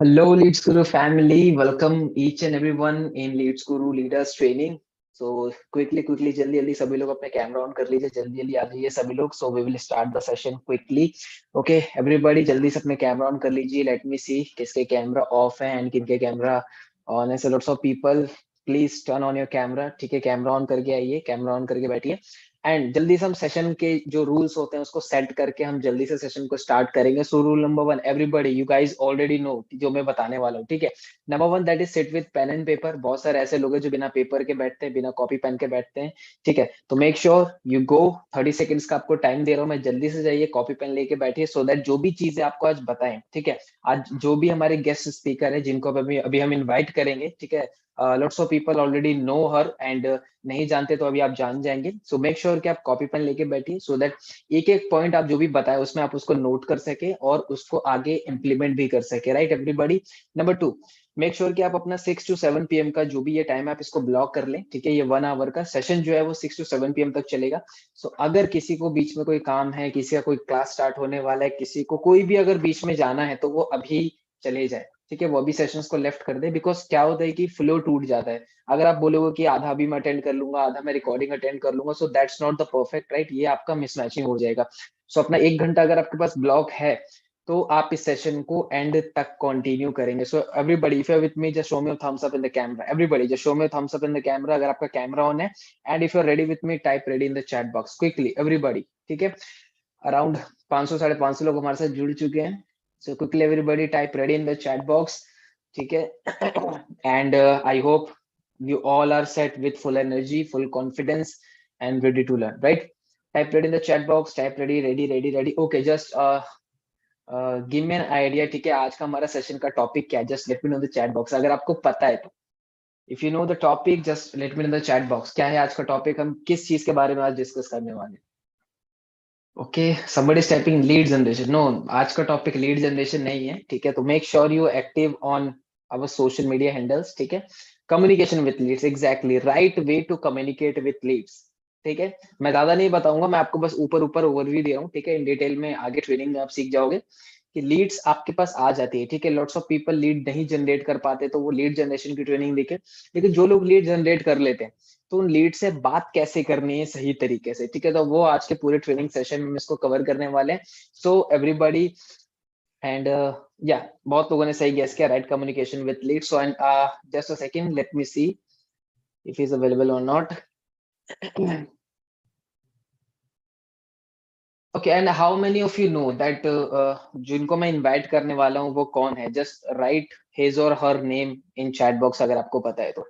Hello, Leads Guru family. Welcome each and everyone in Leads Guru Leaders Training. So quickly, जल्दी सभी लोग अपने camera on कर लीजिए. जल्दी आ जाइए सभी लोग. So we will start the session quickly. Okay, everybody जल्दी से अपने कैमरा ऑन कर लीजिए. Let me see किसके कैमरा ऑफ है and किनके कैमरा ऑन है. So lots of people, please turn on your camera. ठीक है, कैमरा ऑन करके आइए, कैमरा ऑन करके बैठिए. एंड जल्दी से हम सेशन के जो रूल्स होते हैं उसको सेट करके हम जल्दी से सेशन को स्टार्ट करेंगे. So rule number 1, everybody you guys already know जो मैं बताने वाला हूँ. ठीक है, number 1 that is sit with pen and paper. बहुत सारे ऐसे लोग हैं जो बिना पेपर के बैठते हैं, बिना कॉपी पेन के बैठते हैं. ठीक है, तो make sure you go. 30 seconds का आपको टाइम दे रहा हूँ मैं. जल्दी से जाइए, कॉपी पेन लेके बैठिए सो दैट जो भी चीजें आपको आज बताएं. ठीक है, आज जो भी हमारे गेस्ट स्पीकर है जिनको अभी अभी हम इन्वाइट करेंगे. ठीक है, lots of people already know her and नहीं जानते तो अभी आप जान जाएंगे. सो मेक श्योर कि आप कॉपी पेन लेके बैठिए सो दैट एक एक पॉइंट आप जो भी बताए उसमें आप उसको नोट कर सके और उसको आगे इम्प्लीमेंट भी कर सके. Right everybody. Number 2, make sure कि आप अपना 6 to 7 PM का जो भी ये टाइम है आप इसको ब्लॉक कर लें. ठीक है, ये 1 आवर का सेशन जो है वो 6 to 7 PM तक चलेगा. सो अगर किसी को बीच में कोई काम है, किसी का कोई क्लास स्टार्ट होने वाला है, किसी को कोई भी अगर बीच में जाना है तो वो अभी चले जाए. ठीक है, वो अभी सेशंस को लेफ्ट कर दे. बिकॉज क्या होता है कि फ्लो टूट जाता है. अगर आप बोलोगे कि आधा भी मैं अटेंड कर लूंगा, आधा मैं रिकॉर्डिंग अटेंड कर लूंगा, so that's not the perfect. Right, ये आपका मिसमैचिंग हो जाएगा. सो अपना 1 घंटा अगर आपके पास ब्लॉक है तो आप इस सेशन को एंड तक कंटिन्यू करेंगे. So everybody if you are with me just show me thumbs up in the camera. Everybody just show me thumbs up in the camera अगर आपका कैमरा ऑन है. And if you are ready with me type ready in the chat box quickly everybody. ठीक है, around 500 550 लोग हमारे साथ जुड़ चुके हैं. So quickly everybody type ready in the chat box. ठीक है, and I hope you all are set with full energy, full confidence and ready to learn. Right, type ready in the chat box. Type ready. Okay, just give me an idea. ठीक है, आज का हमारा session का topic क्या है? Just let me know the chat box अगर आपको पता है तो. If you know the topic just let me know the chat box. क्या है आज का टॉपिक? हम किस चीज के बारे में आज डिस्कस करने वाले हैं? Okay, somebody is typing lead generation. No, आज का टॉपिक लीड जनरेशन नहीं है. ठीक है, तो make sure you active on our social media handles. ठीक है, communication with leads, exactly right way to communicate with leads. ठीक है, मैं ज्यादा नहीं बताऊंगा, मैं आपको बस ऊपर ऊपर ओवरव्यू दे रहा हूँ. ठीक है, इन डिटेल में आगे ट्रेनिंग में आप सीख जाओगे कि लीड्स आपके पास आ जाती है. ठीक है, लॉट्स ऑफ पीपल लीड नहीं जनरेट कर पाते तो वो लीड जनरेशन की ट्रेनिंग देखे. लेकिन जो लोग लीड जनरेट कर लेते हैं तो उन लीड से बात कैसे करनी है सही तरीके से. ठीक है, तो वो आज के पूरे ट्रेनिंग सेशन में इसको कवर करने वाले हैं. सो एवरीबॉडी एंड या बहुत लोगों ने सही गेस किया. Right, communication with lead. So and just a second, let me see if is available और not. Okay, and how many of you know that जिनको मैं इनवाइट करने वाला हूँ वो कौन है? जस्ट राइट हिज और her name in chat box अगर आपको पता है तो.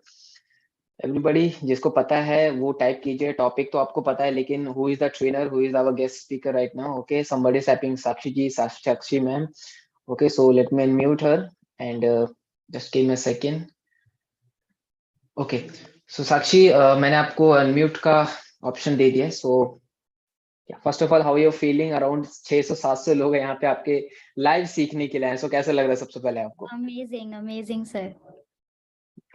एवरीबॉडी जिसको पता है वो टाइप कीजिए. टॉपिक तो आपको पता है लेकिन who is the trainer, who is our guest speaker right now? Okay, somebody is typing Sakshi ji, Sakshi ma'am. Okay, so let me unmute her and just give me a second. Okay, so Sakshi मैंने आपको अनम्यूट का option दे दिया है. So first of all how you feeling? Around 600 700 लोग हैं यहाँ पे आपके लाइव सीखने के लिए आए. सो कैसा लग रहा है सबसे पहले आपको? Amazing sir.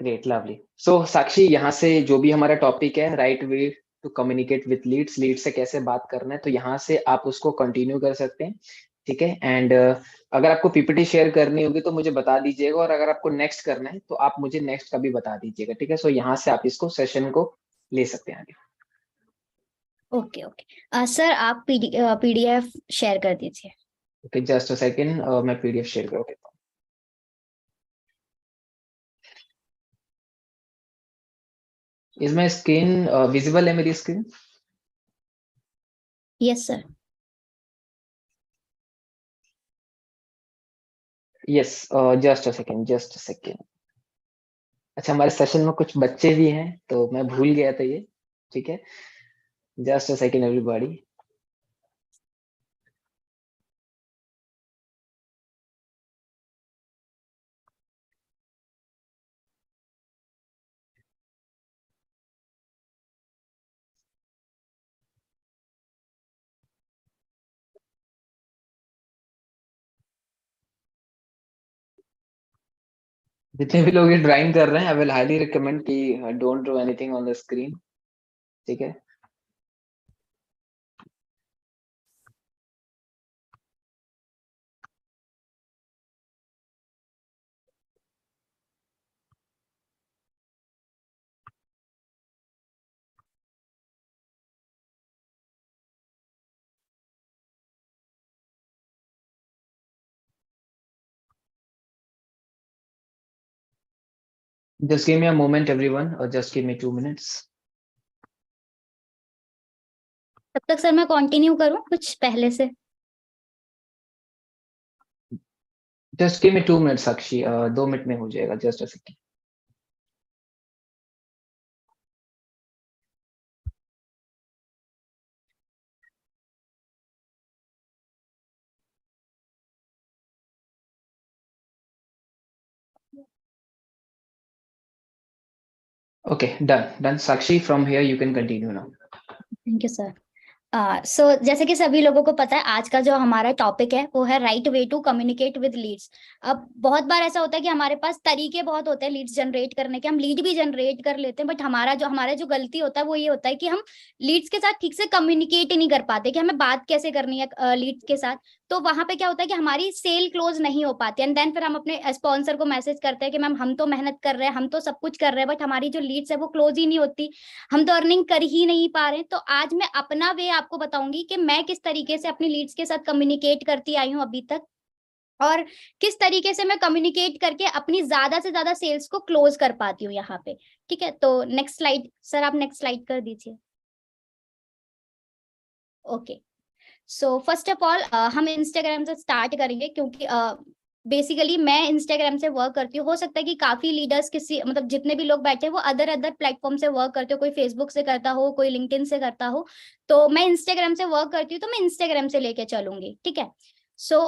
Great, lovely. So Sakshi, यहाँ से जो भी हमारा टॉपिक है right way to communicate with leads, lead से कैसे बात करना है, तो यहाँ से आप उसको कंटिन्यू कर सकते हैं. ठीक है, एंड अगर आपको पीपीटी शेयर करनी होगी तो मुझे बता दीजिएगा और अगर आपको नेक्स्ट करना है तो आप मुझे नेक्स्ट का भी बता दीजिएगा. ठीक है, सो यहाँ से आप इसको सेशन को ले सकते हैं आगे. ओके सर, आप पीडीएफ शेयर कर दीजिए. ओके, जस्ट अ सेकंड, मैं पीडीएफ शेयर कर देता हूँ. इज माई स्क्रीन विजिबल है? मेरी screen? Yes sir. Yes, just a second. अच्छा, हमारे सेशन में कुछ बच्चे भी हैं तो मैं भूल गया था ये. ठीक है, जस्ट अ सेकंड एवरीबॉडी. जितने भी लोग ये ड्राइंग कर रहे हैं, आई विल हाईली रिकमेंड कि don't draw anything on the screen. ठीक है, Just give me a moment, everyone, or just give me 2 minutes. तब तक सर मैं कंटिन्यू करूं कुछ पहले से? Just give me 2 minutes, साक्षी. 2 मिनट में हो जाएगा. Just a second. Okay, done. Sakshi, from here you can continue now. Thank you sir. So जैसे कि सभी लोगों को पता है, आज का जो हमारा टॉपिक है वो है right way to communicate with leads. अब बहुत बार ऐसा होता है कि हमारे पास तरीके बहुत होते हैं लीड्स जनरेट करने के, हम लीड भी जनरेट कर लेते हैं, बट हमारा जो गलती होता है वो ये होता है कि हम लीड्स के साथ ठीक से कम्युनिकेट ही नहीं कर पाते कि हमें बात कैसे करनी है लीड्स के साथ। तो वहां पे क्या होता है कि हमारी सेल क्लोज नहीं हो पाती, एंड देन फिर हम अपने स्पॉन्सर को मैसेज करते हैं कि मैम हम तो मेहनत कर रहे हैं, हम तो सब कुछ कर रहे हैं, बट हमारी जो लीड्स है वो क्लोज ही नहीं होती, हम तो अर्निंग कर ही नहीं पा रहे। तो आज मैं अपना वे आपको बताऊंगी कि मैं किस तरीके से अपनी लीड्स के साथ कम्युनिकेट करती आई हूँ अभी तक, और किस तरीके से मैं कम्युनिकेट करके अपनी ज्यादा से ज्यादा सेल्स को क्लोज कर पाती हूँ यहाँ पे। ठीक है, तो नेक्स्ट स्लाइड सर, आप नेक्स्ट स्लाइड कर दीजिए। Okay, so first of all हम इंस्टाग्राम से स्टार्ट करेंगे, क्योंकि बेसिकली मैं इंस्टाग्राम से वर्क करती हूँ। हो सकता है कि काफी लीडर्स किसी मतलब जितने भी लोग बैठे हैं वो अदर अदर प्लेटफॉर्म से वर्क करते हो, कोई फेसबुक से करता हो, कोई लिंक्डइन से करता हो, तो मैं इंस्टाग्राम से वर्क करती हूँ, तो मैं इंस्टाग्राम से लेके चलूंगी। ठीक है, so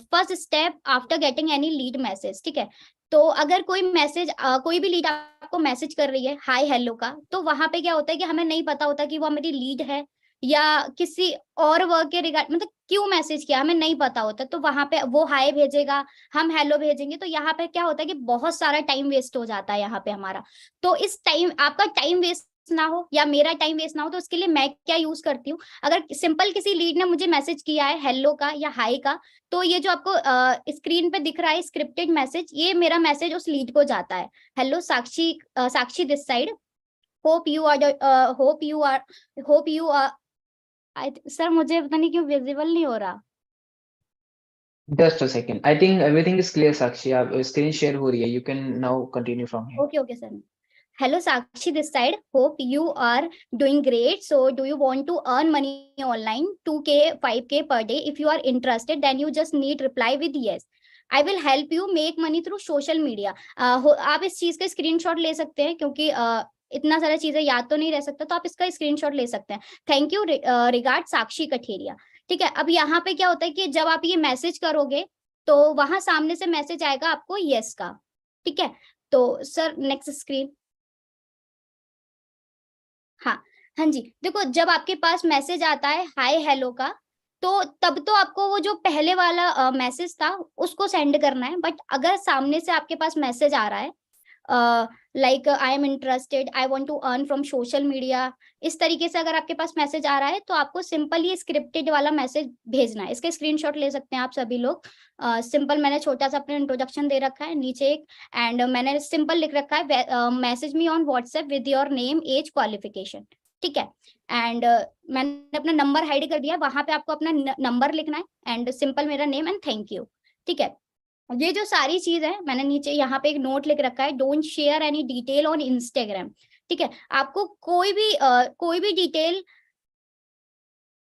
first step after getting any lead message. ठीक है, तो अगर कोई मैसेज कोई भी लीड आपको मैसेज कर रही है हाय हेलो का, तो वहां पे क्या होता है कि हमें नहीं पता होता कि वो मेरी लीड है या किसी और वर्क के रिगार्ड, मतलब क्यों मैसेज किया हमें नहीं पता होता। तो वहां पे वो हाय भेजेगा, हम हेलो भेजेंगे, तो यहाँ पे क्या होता है कि बहुत सारा टाइम वेस्ट हो जाता है यहाँ पे हमारा। तो इस टाइम आपका टाइम वेस्ट ना हो या मेरा टाइम वेस्ट ना हो, तो उसके लिए मैं क्या यूज करती हूँ, अगर सिंपल किसी लीड ने मुझे मैसेज किया है हेलो का या हाय का, तो ये जो आपको स्क्रीन पे दिख रहा है स्क्रिप्टेड मैसेज, ये मेरा मैसेज उस लीड को जाता है। Hello Sakshi, Sakshi this side, hope you are hope you are sir मुझे पता नहीं क्यों विजिबल नहीं हो रहा। Just a second. I think everything is clear, Sakshi. आप screen share हो रही है. You can now continue from here. Okay okay sir. Hello Sakshi this side, hope you are doing great, so do you want to earn money online 2K 5K per day, if you are interested then you just need reply with yes, I will help you make money through social media. आप इस चीज का screenshot ले सकते हैं, क्योंकि इतना सारा चीजें याद तो नहीं रह सकता, तो आप इसका स्क्रीनशॉट ले सकते हैं। थैंक यू, रिगार्ड साक्षी कठेरिया। ठीक है, अब यहाँ पे क्या होता है कि जब आप ये मैसेज करोगे तो वहां सामने से मैसेज आएगा आपको यस का। ठीक है, तो सर नेक्स्ट स्क्रीन। हाँ, हाँ जी, देखो जब आपके पास मैसेज आता है हाय हेलो का, तो तब तो आपको वो जो पहले वाला मैसेज था उसको सेंड करना है, बट अगर सामने से आपके पास मैसेज आ रहा है like I am interested, I want to earn from social media, इस तरीके से अगर आपके पास मैसेज आ रहा है, तो आपको सिंपल ये स्क्रिप्टेड वाला मैसेज भेजना है। इसके स्क्रीनशॉट ले सकते हैं आप सभी लोग। सिंपल मैंने छोटा सा अपना इंट्रोडक्शन दे रखा है नीचे एक, एंड मैंने सिंपल लिख रखा है message me on WhatsApp with your name as qualification. ठीक है, एंड मैंने अपना नंबर हाइड कर दिया, वहां पे आपको अपना नंबर लिखना है एंड सिंपल मेरा नेम एंड थैंक यू। ठीक है, ये जो सारी चीज है मैंने नीचे यहाँ पे एक नोट लिख रखा है, don't share any detail on Instagram. ठीक है, आपको कोई भी डिटेल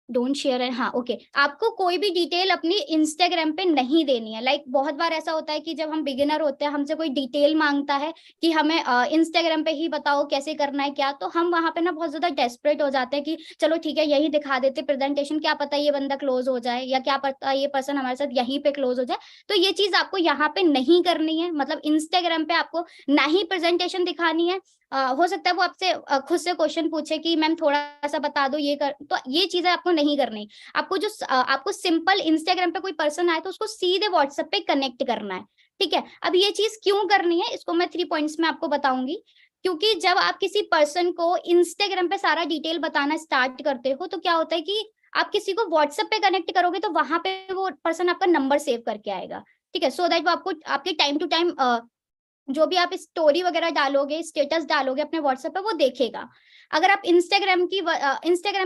डोंट शेयर है, हाँ ओके, आपको कोई भी डिटेल अपनी इंस्टाग्राम पे नहीं देनी है। लाइक बहुत बार ऐसा होता है कि जब हम बिगिनर होते हैं हमसे कोई डिटेल मांगता है कि हमें इंस्टाग्राम पे ही बताओ कैसे करना है क्या, तो हम वहां पे ना बहुत ज्यादा डेस्परेट हो जाते हैं कि चलो ठीक है यही दिखा देते प्रेजेंटेशन, क्या पता ये बंदा क्लोज हो जाए या क्या पता ये पर्सन हमारे साथ यहीं पे क्लोज हो जाए। तो ये चीज आपको यहाँ पे नहीं करनी है, मतलब इंस्टाग्राम पे आपको ना ही प्रेजेंटेशन दिखानी है। हो सकता है वो आपसे खुद से क्वेश्चन पूछे कि मैम थोड़ा सा बता दो ये कर, तो ये चीजें आपको नहीं करनी। आपको जो आपको सिंपल इंस्टाग्राम पे कोई पर्सन आए तो उसको सीधे व्हाट्सएप पे कनेक्ट करना है। ठीक है, अब ये चीज क्यों करनी है इसको मैं 3 पॉइंट्स में आपको बताऊंगी। क्योंकि जब आप किसी पर्सन को इंस्टाग्राम पे सारा डिटेल बताना स्टार्ट करते हो, तो क्या होता है कि आप किसी को व्हाट्सएप पे कनेक्ट करोगे तो वहां पे वो पर्सन आपका नंबर सेव करके आएगा। ठीक है, सो दैट वो आपको आपके टाइम टू टाइम जो भी आप स्टोरी वगैरह डालोगे, स्टेटस डालोगे अपने व्हाट्सएप पे, वो देखेगा। अगर आप इंस्टाग्राम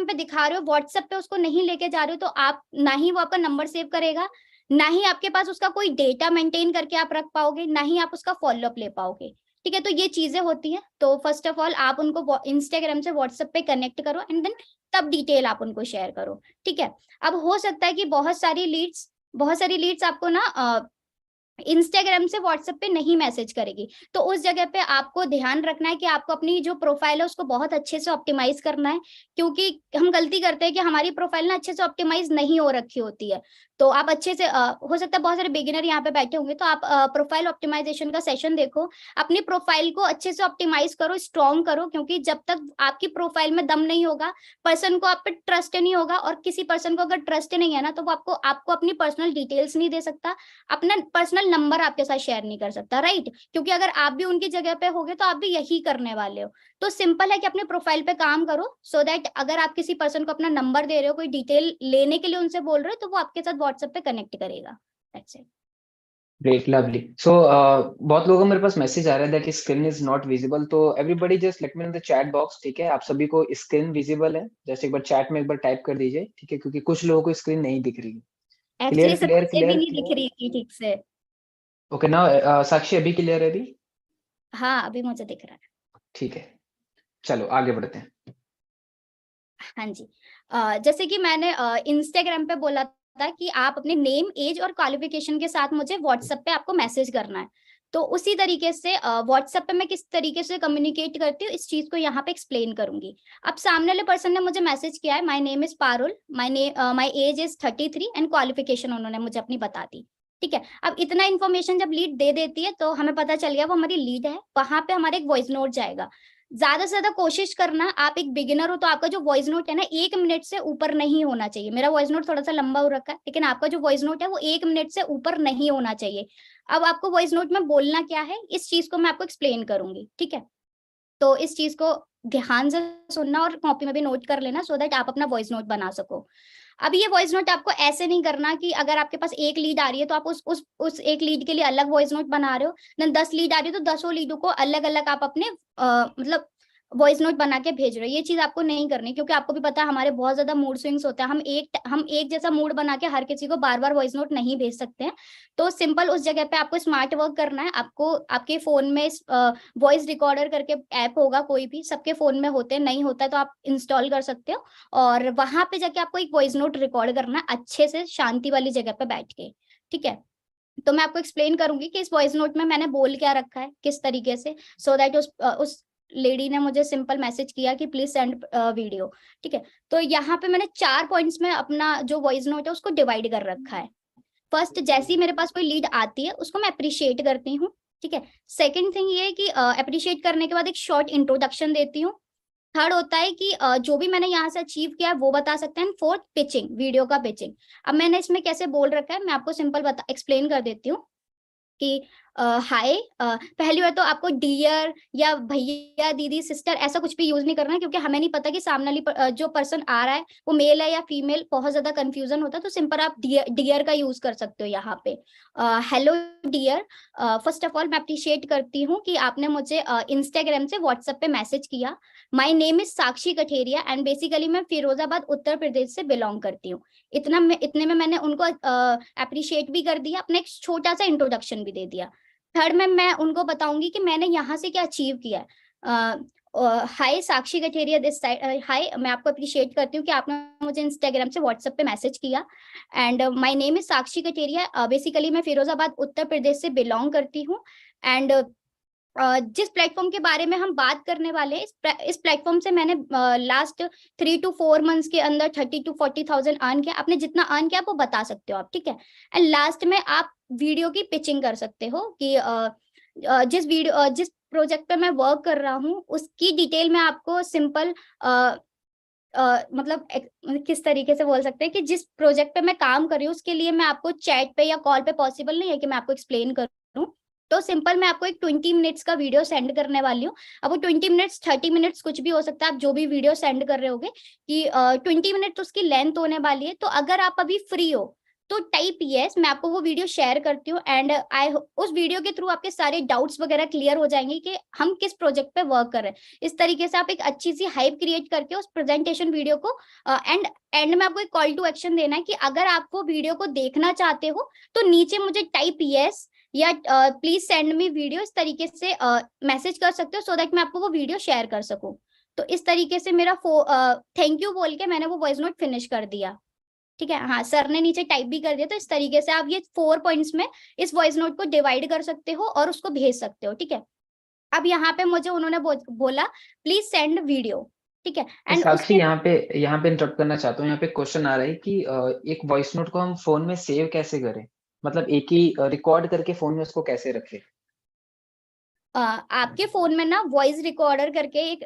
पे दिखा रहे हो, व्हाट्सएप पे उसको नहीं लेके जा रहे हो, तो आप ना ही वो आपका नंबर सेव करेगा, ना ही आपके पास उसका कोई डेटा मेंटेन करके आप रख पाओगे, ना ही आप उसका फॉलोअप ले पाओगे। ठीक है। तो ये चीजें होती हैं। तो फर्स्ट ऑफ ऑल आप उनको इंस्टाग्राम से व्हाट्सएप पे कनेक्ट करो एंड देन तब डिटेल आप उनको शेयर करो। ठीक है। अब हो सकता है कि बहुत सारी लीड्स आपको ना इंस्टाग्राम से व्हाट्सएप पे नहीं मैसेज करेगी, तो उस जगह पे आपको ध्यान रखना है कि आपको अपनी जो प्रोफाइल है उसको बहुत अच्छे से ऑप्टिमाइज करना है, क्योंकि हम गलती करते हैं कि हमारी प्रोफाइल ना अच्छे से ऑप्टिमाइज नहीं हो रखी होती है। तो आप अच्छे से हो सकता है बहुत सारे बिगिनर यहाँ पे बैठे होंगे, तो आप प्रोफाइल ऑप्टिमाइजेशन का सेशन देखो, अपनी प्रोफाइल को अच्छे से ऑप्टिमाइज करो, स्ट्रॉन्ग करो, क्योंकि जब तक आपकी प्रोफाइल में दम नहीं होगा, पर्सन को आप पे ट्रस्ट नहीं होगा, और किसी पर्सन को अगर ट्रस्ट नहीं है ना, तो वो आपको अपनी पर्सनल डिटेल्स नहीं दे सकता, अपना पर्सनल नंबर आपके साथ शेयर नहीं कर सकता, राइट? क्योंकि अगर आप भी उनकी जगह पे होगे तो आप भी यही करने वाले हो। तो सिंपल है कि अपने प्रोफाइल पे काम करो, सो दैट अगर आप किसी पर्सन को अपना नंबर दे रहे हो, कोई डिटेल लेने के लिए उनसे बोल रहे हो, तो वो आपके साथ व्हाट्सएप पे कनेक्ट करेगा। That's it. Great, lovely. So बहुत लोगों को मेरे पास मैसेज आ रहा है that screen is not visible, तो everybody just let me know in the chat box. ठीक है, आप सभी को स्क्रीन विजिबल है? जस्ट एक बार चैट में एक बार टाइप कर दीजिए, ठीक है, क्योंकि कुछ लोगों को स्क्रीन नहीं दिख रही। क्लियर एक्चुअली सर क्लियर मुझे भी क्लियर नहीं दिख क्लियर। रही थी ठीक से। ओके ना, साक्षी अभी क्लियर है अभी? हाँ, अभी मुझे दिख रहा है। ठीक है, चलो आगे बढ़ते हैं। हाँ जी। जैसे कि मैंने इंस्टाग्राम पे बोला था कि आप अपने नेम, एज और क्वालिफिकेशन के साथ मुझे व्हाट्सएप पे आपको मैसेज करना है, तो उसी तरीके से व्हाट्सएप पे मैं किस तरीके से कम्युनिकेट करती हूँ, इस चीज को यहाँ पे एक्सप्लेन करूंगी। अब सामने वाले पर्सन ने मुझे मैसेज किया है, my name is Parul, my age is 33 and qualification उन्होंने मुझे अपनी बता दी। ठीक है। अब इतना इन्फॉर्मेशन जब लीड दे देती है तो हमें पता चल गया वो हमारी लीड है। वहां पे हमारे एक वॉइस नोट जाएगा। ज्यादा से ज्यादा कोशिश करना, आप एक बिगिनर हो तो आपका जो वॉइस नोट है ना 1 मिनट से ऊपर नहीं होना चाहिए। मेरा वॉइस नोट थोड़ा सा लंबा हो रखा है, लेकिन आपका जो वॉइस नोट है वो 1 मिनट से ऊपर नहीं होना चाहिए। अब आपको वॉइस नोट में बोलना क्या है, इस चीज को मैं आपको एक्सप्लेन करूंगी। ठीक है। तो इस चीज को ध्यान से सुनना और कॉपी में भी नोट कर लेना, सो दैट आप अपना वॉइस नोट बना सको। अब ये वॉइस नोट आपको ऐसे नहीं करना कि अगर आपके पास एक लीड आ रही है तो आप उस एक लीड के लिए अलग वॉइस नोट बना रहे हो, देन 10 लीड आ रही है तो 10 लीडों को अलग अलग आप अपने मतलब वॉइस नोट बना के भेज रहे हो। ये चीज आपको नहीं करनी, क्योंकि आपको भी पता है हमारे बहुत ज्यादा मूड स्विंग्स होते हैं। हम एक जैसा मूड बना के हर किसी को बार बार वॉइस नोट नहीं भेज सकते हैं। तो सिंपल उस जगह पे आपको स्मार्ट वर्क करना है। आपको आपके फोन में वॉइस रिकॉर्डर करके ऐप होगा, कोई भी, सबके फोन में होते हैं, नहीं होता है तो आप इंस्टॉल कर सकते हो, और वहां पे जाके आपको एक वॉइस नोट रिकॉर्ड करना है अच्छे से शांति वाली जगह पे बैठ के। ठीक है। तो मैं आपको एक्सप्लेन करूंगी कि इस वॉइस नोट में मैंने बोल क्या रखा है, किस तरीके से, सो दैट उस लेडी ने मुझे सिंपल मैसेज किया कि प्लीज सेंड वीडियो। ठीक है। तो यहाँ पे मैंने 4 पॉइंट्स में अपना जो वॉइस नोट है उसको डिवाइड कर रखा है। फर्स्ट, जैसे ही मेरे पास कोई लीड आती है उसको मैं अप्रिशिएट करती हूँ। ठीक है। सेकंड थिंग ये है कि अप्रिशिएट करने के बाद एक शॉर्ट इंट्रोडक्शन देती हूँ। थर्ड होता है कि जो भी मैंने यहाँ से अचीव किया है वो बता सकते हैं। फोर्थ, पिचिंग, वीडियो का पिचिंग। अब मैंने इसमें कैसे बोल रखा है मैं आपको सिंपल एक्सप्लेन कर देती हूँ कि हाय, पहली बार तो आपको डियर या भैया, दीदी, सिस्टर ऐसा कुछ भी यूज नहीं करना है, क्योंकि हमें नहीं पता कि सामने वाली जो पर्सन आ रहा है वो मेल है या फीमेल, बहुत ज्यादा कंफ्यूजन होता है। तो सिंपल आप डियर का यूज कर सकते हो यहाँ पे। Hello dear, first of all मैं अप्रिशिएट करती हूँ कि आपने मुझे इंस्टाग्राम से व्हाट्सएप पे मैसेज किया। My name is Sakshi Katheria and basically मैं फिरोजाबाद उत्तर प्रदेश से बिलोंग करती हूँ। इतने में मैंने उनको अप्रिशिएट भी कर दिया, अपना एक छोटा सा इंट्रोडक्शन भी दे दिया। थर्ड में मैं उनको बताऊंगी कि मैंने यहाँ से क्या अचीव किया है। हाय साक्षी कठेरिया दिस साइड, हाय, मैं आपको अप्रिशिएट करती हूँ कि आपने मुझे इंस्टाग्राम से व्हाट्सएप पे मैसेज किया। And my name is Sakshi Katheria, basically मैं फिरोजाबाद उत्तर प्रदेश से बिलोंग करती हूँ। एंड जिस प्लेटफॉर्म के बारे में हम बात करने वाले हैं, इस प्लेटफॉर्म से मैंने लास्ट 3 to 4 मंथ्स के अंदर 30 to 40,000 अर्न किया। आपने जितना अर्न किया आप वो बता सकते हो आप। ठीक है। एंड लास्ट में आप वीडियो की पिचिंग कर सकते हो कि जिस प्रोजेक्ट पे मैं वर्क कर रहा हूँ उसकी डिटेल में आपको सिंपल मतलब किस तरीके से बोल सकते हैं कि जिस प्रोजेक्ट पे मैं काम कर रही हूँ उसके लिए मैं आपको चैट पे या कॉल पे पॉसिबल नहीं है कि मैं आपको एक्सप्लेन करूँ। तो सिंपल मैं आपको एक 20 मिनट्स का वीडियो सेंड करने वाली हूँ। अब वो 20 मिनट्स 30 मिनट्स कुछ भी हो सकता है, आप जो भी वीडियो सेंड कर रहे होगे कि 20 मिनट उसकी लेंथ होने वाली है। तो अगर आप अभी फ्री हो तो टाइप यस, मैं आपको वो वीडियो शेयर करती हूँ। एंड उस वीडियो के थ्रू आपके सारे डाउट्स वगैरह क्लियर हो जाएंगे कि हम किस प्रोजेक्ट पे वर्क कर रहे हैं। इस तरीके से आप एक अच्छी सी हाइप क्रिएट करके उस प्रेजेंटेशन वीडियो को एंड में आपको एक कॉल टू एक्शन देना है कि अगर आप वो वीडियो को देखना चाहते हो तो नीचे मुझे टाइप यस या प्लीज सेंड मी वीडियो, इस तरीके से मैसेज कर सकते हो सो दैट मैं आपको वो वीडियो शेयर कर सकूं। तो इस तरीके से मेरा थैंक यू बोल के मैंने वो वॉइस नोट फिनिश कर दिया। ठीक है, हाँ सर ने नीचे टाइप भी कर दिया। तो इस तरीके से आप ये 4 पॉइंट्स में इस वॉइस नोट को डिवाइड कर सकते हो और उसको भेज सकते हो। ठीक है, अब यहाँ पे मुझे उन्होंने बोला प्लीज सेंड वीडियो। ठीक है, एंड साक्षी, उसके यहाँ पे इंटरप्ट करना चाहता हूँ। यहाँ पे क्वेश्चन आ रहा है कि एक वॉइस नोट को हम फोन में सेव कैसे करें, मतलब एक ही रिकॉर्ड करके फोन में उसको कैसे रखें। आपके फोन में ना वॉइस रिकॉर्डर करके एक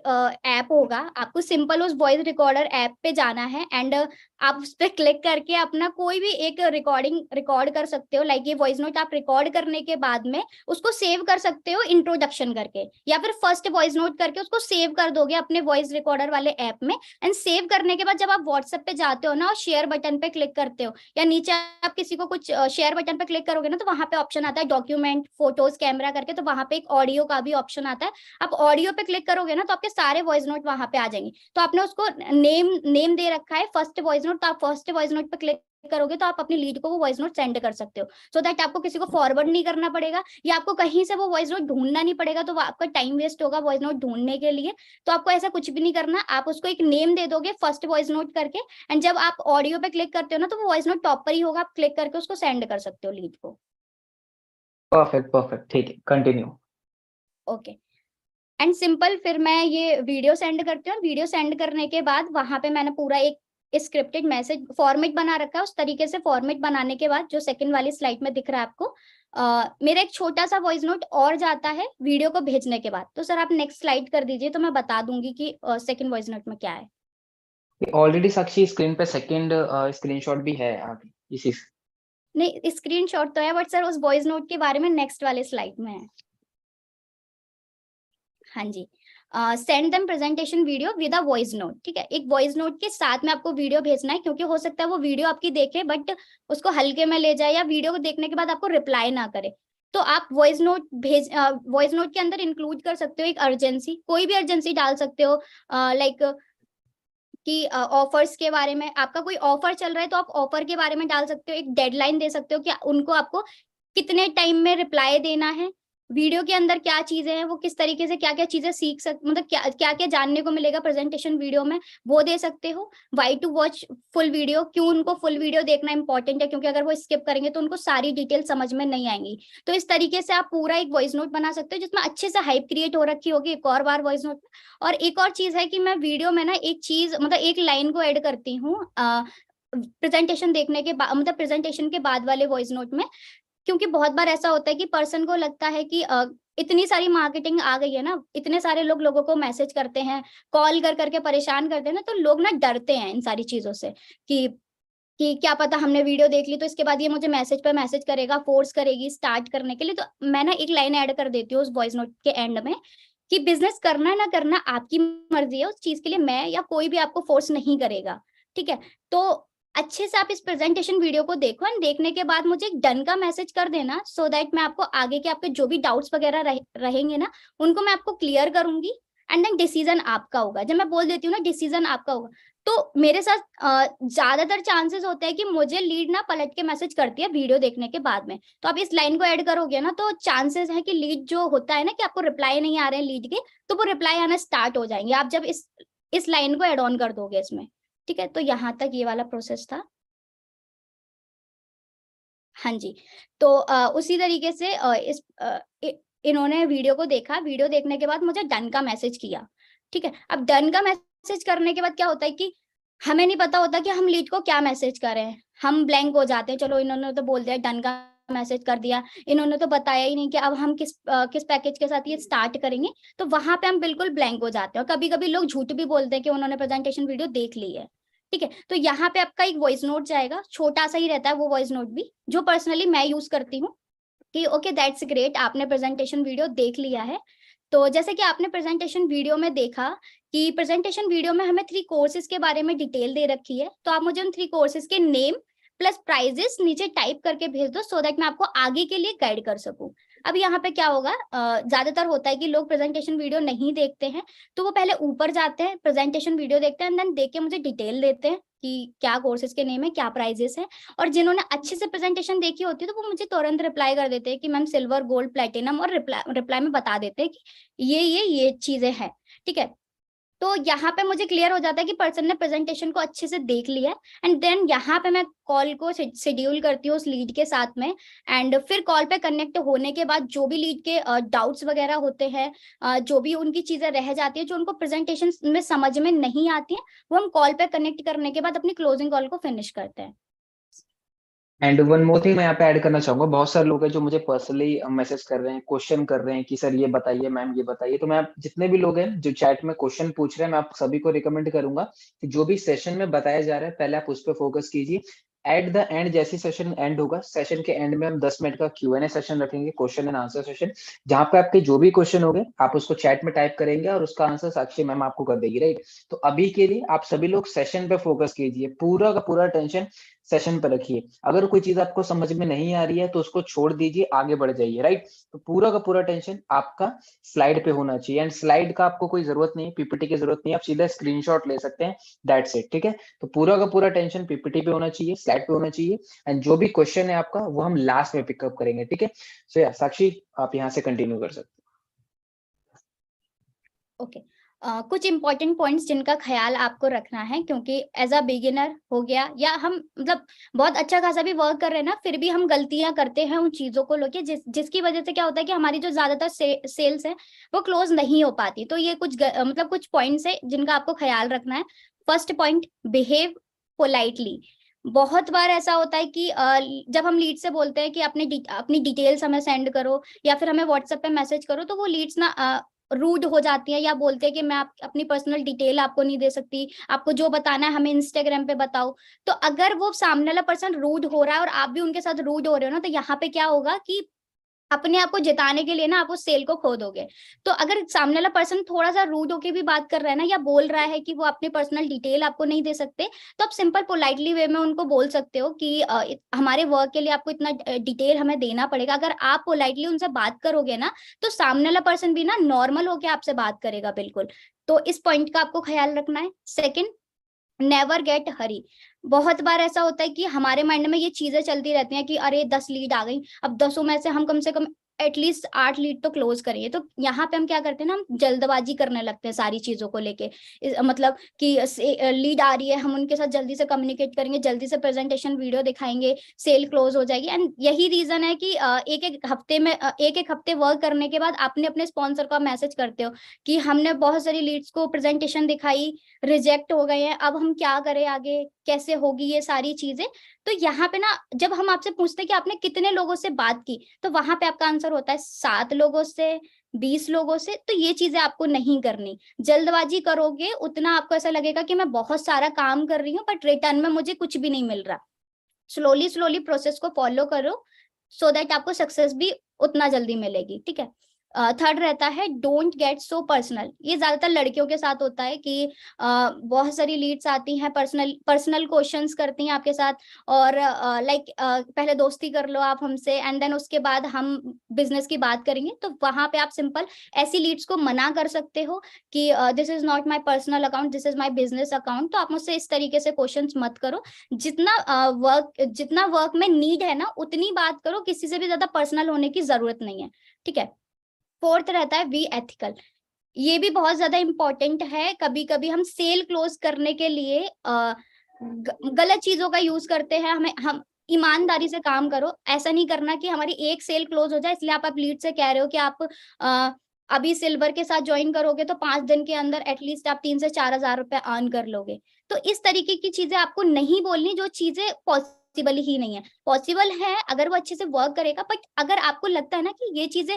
ऐप होगा, आपको सिंपल उस वॉइस रिकॉर्डर ऐप पे जाना है एंड आप उस पर क्लिक करके अपना कोई भी एक रिकॉर्ड कर सकते हो। लाइक ये वॉइस नोट आप रिकॉर्ड करने के बाद में उसको सेव कर सकते हो इंट्रोडक्शन करके, या फिर फर्स्ट वॉइस नोट करके उसको सेव कर दोगे अपने वॉइस रिकॉर्डर वाले ऐप में। एंड सेव करने के बाद जब आप व्हाट्सएप पे जाते हो ना और शेयर बटन पे क्लिक करते हो, या नीचे आप किसी को कुछ शेयर बटन पे क्लिक करोगे ना, तो वहां पे ऑप्शन आता है डॉक्यूमेंट, फोटोज, कैमरा करके, तो वहां पे एक ऑडियो का भी ऑप्शन आता है। आप ऑडियो पे क्लिक करोगे ना तो आपके सारे वॉइस नोट वहां पे आ जाएंगे। तो आपने उसको नेम दे रखा है फर्स्ट वॉइस नोट, तो आप फर्स्ट वॉइस नोट पे क्लिक करोगे तो आप अपनी लीड को वो वॉइस नोट सेंड कर सकते हो, सो दैट आपको किसी को फॉरवर्ड नहीं करना पड़ेगा या आपको कहीं से वो वॉइस नोट ढूंढना नहीं पड़ेगा, तो आपका टाइम वेस्ट होगा वॉइस नोट ढूंढने के लिए। तो आपको ऐसा कुछ भी नहीं करना, आप उसको एक नेम दे दोगे फर्स्ट वॉइस नोट करके, एंड जब आप ऑडियो पे क्लिक करते हो ना तो वो वॉइस नोट टॉप पर ही होगा, आप क्लिक करके उसको सेंड कर सकते हो लीड को। परफेक्ट परफेक्ट, ठीक है, कंटिन्यू। ओके, एंड सिंपल फिर मैं ये वीडियो सेंड करती हूँ। वीडियो सेंड करने के बाद वहां पे मैंने पूरा एक स्क्रिप्टेड मैसेज फॉर्मेट बना रखा है। उस तरीके से फॉर्मेट बनाने के बाद जो सेकंड वाली स्लाइड में दिख रहा है आपको, मेरा एक छोटा सा वॉइस नोट और जाता है वीडियो को भेजने के बाद। तो सर आप नेक्स्ट स्लाइड कर दीजिए तो मैं बता दूंगी कि सेकंड वॉइस नोट में क्या है। ऑलरेडी साक्षी स्क्रीन पे सेकंड स्क्रीनशॉट भी है आगे इसी से। नहीं, स्क्रीनशॉट तो है बट सर उस वॉइस नोट के बारे में नेक्स्ट वाले स्लाइड में है। हाँ जी, send them presentation video with a voice note. ठीक है, एक वॉइस नोट के साथ में आपको वीडियो भेजना है, क्योंकि हो सकता है वो वीडियो आपकी देखे बट उसको हल्के में ले जाए, या वीडियो को देखने के बाद आपको रिप्लाई ना करे। तो आप वॉइस नोट के अंदर इंक्लूड कर सकते हो एक अर्जेंसी, कोई भी अर्जेंसी डाल सकते हो। लाइक कि ऑफर्स के बारे में, आपका कोई ऑफर चल रहा है तो आप ऑफर के बारे में डाल सकते हो, एक डेडलाइन दे सकते हो कि उनको आपको कितने टाइम में रिप्लाई देना है, वीडियो के अंदर क्या चीजें हैं, वो किस तरीके से क्या क्या चीजें सीख सकते, मतलब क्या क्या क्या जानने को मिलेगा प्रेजेंटेशन वीडियो में, वो दे सकते हो। Why to watch full video, क्यों उनको फुल वीडियो देखना इंपॉर्टेंट है, क्योंकि अगर वो स्किप करेंगे तो उनको सारी डिटेल समझ में नहीं आएंगी। तो इस तरीके से आप पूरा एक वॉइस नोट बना सकते हो जिसमें अच्छे से हाइप क्रिएट हो रखी होगी एक और बार वॉइस नोट। और एक और चीज है कि मैं वीडियो में ना एक चीज, मतलब एक लाइन को ऐड करती हूँ प्रेजेंटेशन देखने के बाद, मतलब प्रेजेंटेशन के बाद वाले वॉइस नोट में। क्योंकि बहुत बार ऐसा होता है कि पर्सन को लगता है कि इतनी सारी मार्केटिंग आ गई है ना, इतने सारे लोगों को मैसेज करते हैं, कॉल कर करके परेशान करते हैं ना, तो लोग ना डरते हैं इन सारी चीजों से कि क्या पता हमने वीडियो देख ली तो इसके बाद ये मुझे मैसेज पे मैसेज करेगा, फोर्स करेगी स्टार्ट करने के लिए। तो मैं ना एक लाइन ऐड कर देती हूँ उस वॉइस नोट के एंड में कि बिजनेस करना है ना करना आपकी मर्जी है, उस चीज के लिए मैं या कोई भी आपको फोर्स नहीं करेगा। ठीक है, तो अच्छे से आप इस प्रेजेंटेशन वीडियो को देखो एंड देखने के बाद मुझे एक डन का मैसेज कर देना, सो दैट मैं आपको आगे के आपके जो भी डाउट्स वगैरह रहेंगे ना उनको मैं आपको क्लियर करूंगी। एंड देन डिसीजन आपका होगा। जब मैं बोल देती हूँ ना डिसीजन आपका होगा, तो मेरे साथ ज्यादातर चांसेस होते हैं कि मुझे लीड ना पलट के मैसेज करती है वीडियो देखने के बाद में। तो आप इस लाइन को ऐड करोगे ना तो चांसेस है कि लीड जो होता है ना कि आपको रिप्लाई नहीं आ रहे हैं लीड के, तो वो रिप्लाई आना स्टार्ट हो जाएंगे आप जब इस लाइन को एड ऑन कर दोगे इसमें। ठीक है, तो यहाँ तक ये वाला प्रोसेस था। हाँ जी, तो उसी तरीके से इन्होंने वीडियो को देखा, वीडियो देखने के बाद मुझे डन का मैसेज किया। ठीक है, अब डन का मैसेज करने के बाद क्या होता है कि हमें नहीं पता होता कि हम लीड को क्या मैसेज करें, हम ब्लैंक हो जाते हैं। चलो इन्होंने तो बोल दिया डन का मैसेज कर दिया, इन्होंने तो बताया ही नहीं कि अब हम किस पैकेज के साथ ये स्टार्ट करेंगे, तो वहां पे हम बिल्कुल ब्लैंक हो जाते हैं। और कभी कभी लोग झूठ भी बोलते हैं कि उन्होंने प्रेजेंटेशन वीडियो देख ली है। ठीक है, तो यहाँ पे आपका एक वॉइस नोट जाएगा, छोटा सा ही रहता है वो वॉइस नोट भी, जो पर्सनली मैं यूज करती हूँ कि ओके दैट्स ग्रेट, आपने प्रेजेंटेशन वीडियो देख लिया है। तो जैसे कि आपने प्रेजेंटेशन वीडियो में देखा कि प्रेजेंटेशन वीडियो में हमें 3 कोर्सेज के बारे में डिटेल दे रखी है, तो आप मुझे उन 3 कोर्सेज के नेम प्लस प्राइजेस नीचे टाइप करके भेज दो, सो दैट मैं आपको आगे के लिए गाइड कर सकूं। अब यहाँ पे क्या होगा, ज्यादातर होता है कि लोग प्रेजेंटेशन वीडियो नहीं देखते हैं, तो वो पहले ऊपर जाते हैं, प्रेजेंटेशन वीडियो देखते हैं, देन देख के मुझे डिटेल देते हैं। कि क्या कोर्सेज के नेम है, क्या प्राइजेस है, और जिन्होंने अच्छे से प्रेजेंटेशन देखी होती है तो वो मुझे तुरंत रिप्लाई कर देते हैं कि मैम सिल्वर, गोल्ड, प्लेटिनम, और रिप्लाई में बता देते हैं कि ये चीजें हैं, ठीक है। तो यहाँ पे मुझे क्लियर हो जाता है कि पर्सन ने प्रेजेंटेशन को अच्छे से देख लिया है, एंड देन यहाँ पे मैं कॉल को शेड्यूल करती हूँ उस लीड के साथ में, एंड फिर कॉल पे कनेक्ट होने के बाद जो भी लीड के डाउट्स वगैरह होते हैं, जो भी उनकी चीजें रह जाती है, जो उनको प्रेजेंटेशन में समझ में नहीं आती है, वो हम कॉल पे कनेक्ट करने के बाद अपनी क्लोजिंग कॉल को फिनिश करते हैं। एंड वन मोर थिंग मैं यहाँ पे ऐड करना चाहूंगा, बहुत सारे लोग हैं जो मुझे पर्सनली मैसेज कर रहे हैं, क्वेश्चन कर रहे हैं कि सर ये बताइए, मैम ये बताइए। तो मैं जितने भी लोग हैं जो चैट में क्वेश्चन पूछ रहे हैं, मैं आप सभी को रिकमेंड करूंगा कि जो भी सेशन में बताया जा रहा है पहले आप उस पर फोकस कीजिए। एट द एंड जैसे सेशन एंड होगा, सेशन के एंड में हम 10 मिनट का Q&A सेशन रखेंगे, क्वेश्चन एंड आंसर सेशन, जहां पे आपके जो भी क्वेश्चन होंगे आप उसको चैट में टाइप करेंगे और उसका आंसर साक्षी मैम आपको कर देगी, राइट। तो अभी के लिए आप सभी लोग सेशन पे फोकस कीजिए, पूरा का पूरा टेंशन सेशन पर रखिए। अगर कोई चीज आपको समझ में नहीं आ रही है तो उसको छोड़ दीजिए, आगे बढ़ जाइए, राइट। तो पूरा का पूरा टेंशन आपका स्लाइड पे होना चाहिए, एंड स्लाइड का आपको कोई जरूरत नहीं है, पीपीटी की जरूरत नहीं है, आप सीधा स्क्रीनशॉट ले सकते हैं, दैट्स इट, ठीक है। तो पूरा का पूरा टेंशन पीपीटी पे होना चाहिए, स्लाइड पे होना चाहिए, एंड जो भी क्वेश्चन है आपका वो हम लास्ट में पिकअप करेंगे, ठीक है। सो या साक्षी आप यहाँ से कंटिन्यू कर सकते हैं। ओके, कुछ इंपॉर्टेंट पॉइंट्स जिनका ख्याल आपको रखना है, क्योंकि एज अ बिगिनर हो गया, या हम मतलब बहुत अच्छा खासा भी वर्क कर रहे हैं ना, फिर भी हम गलतियां करते हैं उन चीजों को लेके, जिसकी वजह से क्या होता है कि हमारी जो ज्यादातर सेल्स है वो क्लोज नहीं हो पाती। तो ये मतलब कुछ पॉइंट्स है जिनका आपको ख्याल रखना है। First point, behave politely. बहुत बार ऐसा होता है कि जब हम लीड से बोलते हैं कि अपनी डिटेल्स हमें सेंड करो, या फिर हमें व्हाट्सएप पे मैसेज करो, तो वो लीड्स ना रूड हो जाती है, या बोलते हैं कि मैं अपनी पर्सनल डिटेल आपको नहीं दे सकती, आपको जो बताना है हमें इंस्टाग्राम पे बताओ। तो अगर वो सामने वाला पर्सन रूड हो रहा है और आप भी उनके साथ रूड हो रहे हो ना, तो यहाँ पे क्या होगा कि अपने आप को जिताने के लिए ना आप उस सेल को खो दोगे। तो अगर सामने वाला पर्सन थोड़ा सा रूड होके भी बात कर रहा है ना, या बोल रहा है कि वो अपनी पर्सनल डिटेल आपको नहीं दे सकते, तो आप सिंपल पोलाइटली वे में उनको बोल सकते हो कि हमारे वर्क के लिए आपको इतना डिटेल हमें देना पड़ेगा। अगर आप पोलाइटली उनसे बात करोगे ना, तो सामने वाला पर्सन भी ना नॉर्मल होके आपसे बात करेगा, बिल्कुल। तो इस पॉइंट का आपको ख्याल रखना है। सेकेंड, नेवर गेट हरी। बहुत बार ऐसा होता है कि हमारे माइंड में ये चीजें चलती रहती हैं कि अरे 10 लीड आ गई, अब 10 में से हम कम से कम एटलीस्ट 8 लीड तो क्लोज करिए। तो यहाँ पे हम क्या करते हैं ना, हम जल्दबाजी करने लगते हैं सारी चीजों को लेके। मतलब कि लीड आ रही है, हम उनके साथ जल्दी से कम्युनिकेट करेंगे, जल्दी से प्रेजेंटेशन वीडियो दिखाएंगे, सेल क्लोज हो जाएगी। एंड यही रीजन है कि एक एक हफ्ते वर्क करने के बाद आपने अपने स्पॉन्सर का मैसेज करते हो कि हमने बहुत सारी लीड्स को प्रेजेंटेशन दिखाई, रिजेक्ट हो गए हैं, अब हम क्या करें, आगे कैसे होगी ये सारी चीजें। तो यहाँ पे ना जब हम आपसे पूछते हैं कि आपने कितने लोगों से बात की, तो वहां पे आपका आंसर होता है 7 लोगों से, 20 लोगों से। तो ये चीजें आपको नहीं करनी। जल्दबाजी करोगे उतना आपको ऐसा लगेगा कि मैं बहुत सारा काम कर रही हूँ बट रिटर्न में मुझे कुछ भी नहीं मिल रहा। स्लोली स्लोली प्रोसेस को फॉलो करो, सो दैट आपको सक्सेस भी उतना जल्दी मिलेगी, ठीक है। थर्ड रहता है, डोंट गेट सो पर्सनल। ये ज्यादातर लड़कियों के साथ होता है कि बहुत सारी लीड्स आती हैं, पर्सनल क्वेश्चंस करती हैं आपके साथ, और लाइक पहले दोस्ती कर लो आप हमसे, एंड देन उसके बाद हम बिजनेस की बात करेंगे। तो वहां पे आप सिंपल ऐसी लीड्स को मना कर सकते हो कि this is not my personal account, this is my business account. तो आप मुझसे इस तरीके से क्वेश्चंस मत करो। जितना वर्क में नीड है ना उतनी बात करो, किसी से भी ज्यादा पर्सनल होने की जरूरत नहीं है, ठीक है। फोर्थ रहता है, बी एथिकल। ये भी बहुत ज्यादा इंपॉर्टेंट है। कभी कभी हम सेल क्लोज करने के लिए गलत चीजों का यूज करते हैं। हम ईमानदारी से काम करो। ऐसा नहीं करना कि हमारी एक सेल क्लोज हो जाए इसलिए आप लीड से कह रहे हो कि आप अभी सिल्वर के साथ ज्वाइन करोगे तो 5 दिन के अंदर एटलीस्ट आप 3 से 4 हजार रुपए अर्न कर लोगे। तो इस तरीके की चीजें आपको नहीं बोलनी, जो चीजें पॉसिबल ही नहीं है। पॉसिबल है अगर वो अच्छे से वर्क करेगा, बट अगर आपको लगता है ना कि ये चीजें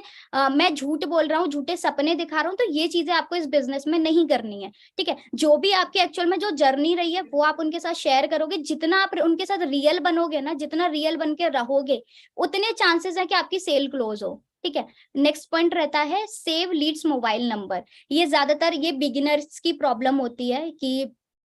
मैं झूठ बोल रहा हूँ, झूठे सपने दिखा रहा हूँ, तो ये चीजें आपको इस बिजनेस में नहीं करनी है, ठीक है। जो भी आपके एक्चुअल में जो जर्नी रही है वो आप उनके साथ शेयर करोगे। जितना आप उनके साथ रियल बनोगे ना, जितना रियल बन के रहोगे, उतने चांसेस है कि आपकी सेल क्लोज हो, ठीक है। नेक्स्ट पॉइंट रहता है, सेव लीड्स मोबाइल नंबर। ये ज्यादातर ये बिगिनर्स की प्रॉब्लम होती है कि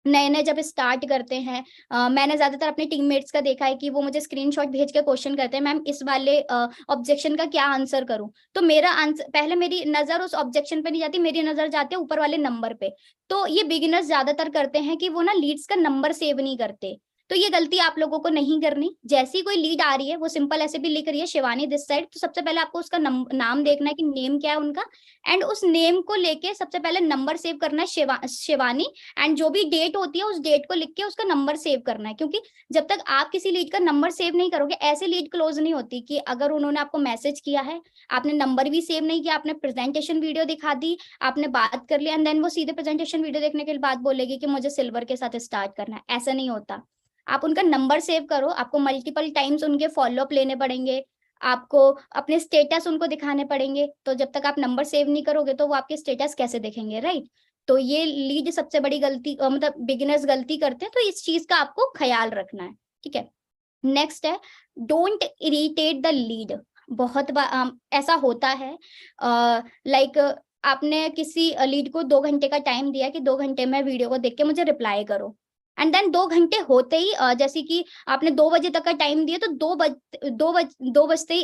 नए नए जब स्टार्ट करते हैं, मैंने ज्यादातर अपने टीममेट्स का देखा है कि वो मुझे स्क्रीनशॉट भेज के क्वेश्चन करते हैं, मैम इस वाले ऑब्जेक्शन का क्या आंसर करूं। तो मेरा आंसर, पहले मेरी नजर उस ऑब्जेक्शन पे नहीं जाती, मेरी नजर जाती है ऊपर वाले नंबर पे। तो ये बिगिनर्स ज्यादातर करते हैं कि वो ना लीड्स का नंबर सेव नहीं करते। तो ये गलती आप लोगों को नहीं करनी। जैसी कोई लीड आ रही है, वो सिंपल ऐसे भी लिख रही है शिवानी दिस साइड, तो सबसे पहले आपको उसका नाम देखना है कि नेम क्या है उनका, एंड उस नेम को लेके सबसे पहले नंबर सेव करना है शिवानी, एंड जो भी डेट होती है उस डेट को लिख के उसका नंबर सेव करना है। क्योंकि जब तक आप किसी लीड का नंबर सेव नहीं करोगे, ऐसे लीड क्लोज नहीं होती कि अगर उन्होंने आपको मैसेज किया है, आपने नंबर भी सेव नहीं किया, आपने प्रेजेंटेशन वीडियो दिखा दी, आपने बात कर लिया, एंड देन वो सीधे प्रेजेंटेशन वीडियो देखने के बाद बोलेगी कि मुझे सिल्वर के साथ स्टार्ट करना है। ऐसा नहीं होता। आप उनका नंबर सेव करो, आपको मल्टीपल टाइम्स उनके फॉलोअप लेने पड़ेंगे, आपको अपने स्टेटस उनको दिखाने पड़ेंगे। तो जब तक आप नंबर सेव नहीं करोगे तो वो आपके स्टेटस कैसे देखेंगे, राइट। तो ये लीड सबसे बड़ी गलती, मतलब बिगिनर्स गलती करते हैं, तो इस चीज का आपको ख्याल रखना है, ठीक है। नेक्स्ट है, डोंट इरिटेट द लीड। बहुत ऐसा होता है, लाइक आपने किसी लीड को 2 घंटे का टाइम दिया कि 2 घंटे में वीडियो को देख के मुझे रिप्लाई करो, एंड देन 2 घंटे होते ही, जैसे कि आपने 2 बजे तक का टाइम दिया, तो 2 बजते ही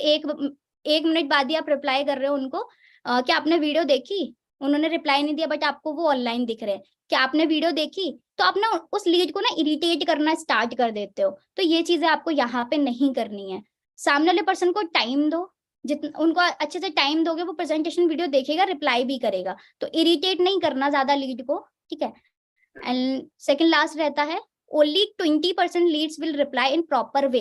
1 मिनट बाद ही आप रिप्लाई कर रहे हो उनको, क्या आपने वीडियो देखी। उन्होंने रिप्लाई नहीं दिया बट आपको वो ऑनलाइन दिख रहे हैं, क्या आपने वीडियो देखी। तो आप ना उस लीड को ना इरिटेट करना स्टार्ट कर देते हो। तो ये चीजें आपको यहाँ पे नहीं करनी है। सामने वाले पर्सन को टाइम दो, जितना उनको अच्छे से टाइम दोगे वो प्रेजेंटेशन वीडियो देखेगा, रिप्लाई भी करेगा। तो इरिटेट नहीं करना ज्यादा लीड को, ठीक है। एंड सेकंड लास्ट रहता है, only 20% leads will reply in proper way.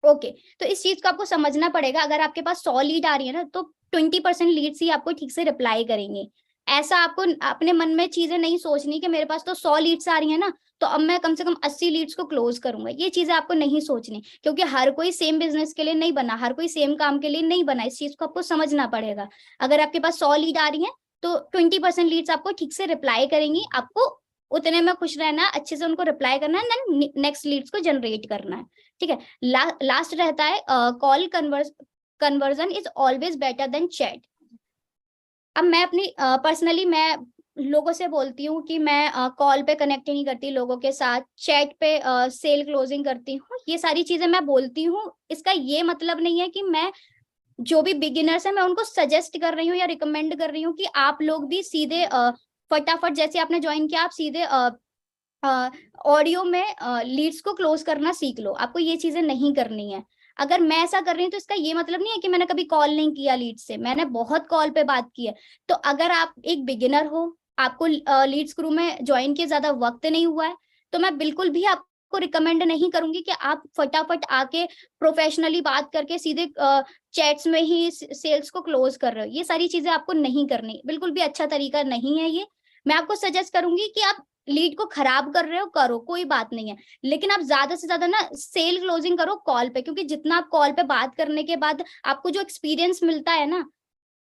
Okay, तो इस चीज को आपको समझना पड़ेगा। अगर आपके पास 100 लीड आ रही है ना, तो 20% लीड्स ही आपको ठीक से रिप्लाई करेंगे। ऐसा आपको अपने मन में चीजें नहीं सोचनी कि मेरे पास तो 100 लीड्स आ रही है ना, तो अब मैं कम से कम 80 लीड्स को क्लोज करूंगा। ये चीजें आपको नहीं सोचनी, क्योंकि हर कोई सेम बिजनेस के लिए नहीं बना, हर कोई सेम काम के लिए नहीं बना। इस चीज को आपको समझना पड़ेगा। अगर आपके पास 100 लीड आ रही है, तो 20% लीड्स आपको ठीक से रिप्लाई करेंगी। आपको उतने में खुश रहना है, अच्छे से उनको रिप्लाई करना है, नेक्स्ट लीड्स को जनरेट करना है, ठीक है। लास्ट रहता है, call conversion is always better than chat. अब मैं अपनी पर्सनली मैं लोगों से बोलती हूँ कि मैं कॉल पे कनेक्ट ही नहीं करती लोगों के साथ, चैट पे सेल क्लोजिंग करती हूँ। ये सारी चीजें मैं बोलती हूँ, इसका ये मतलब नहीं है कि मैं जो भी बिगिनर्स है मैं उनको सजेस्ट कर रही हूँ या रिकमेंड कर रही हूँ कि आप लोग भी सीधे फटाफट, जैसे आपने ज्वाइन किया, आप सीधे ऑडियो में लीड्स को क्लोज करना सीख लो। आपको ये चीजें नहीं करनी है। अगर मैं ऐसा कर रही हूँ तो इसका ये मतलब नहीं है कि मैंने कभी कॉल नहीं किया लीड से, मैंने बहुत कॉल पे बात की है। तो अगर आप एक बिगिनर हो, आपको लीड्स क्रू में ज्वाइन किए ज्यादा वक्त नहीं हुआ है, तो मैं बिल्कुल भी आपको रिकमेंड नहीं करूंगी कि आप फटाफट आके प्रोफेशनली बात करके सीधे चैट्स में ही सेल्स को क्लोज कर रहे हो। ये सारी चीजें आपको नहीं करनी, बिल्कुल भी अच्छा तरीका नहीं है ये। मैं आपको सजेस्ट करूंगी कि आप लीड को खराब कर रहे हो, करो, कोई बात नहीं है, लेकिन आप ज्यादा से ज्यादा ना सेल क्लोजिंग करो कॉल पे। क्योंकि जितना आप कॉल पे बात करने के बाद आपको जो एक्सपीरियंस मिलता है ना,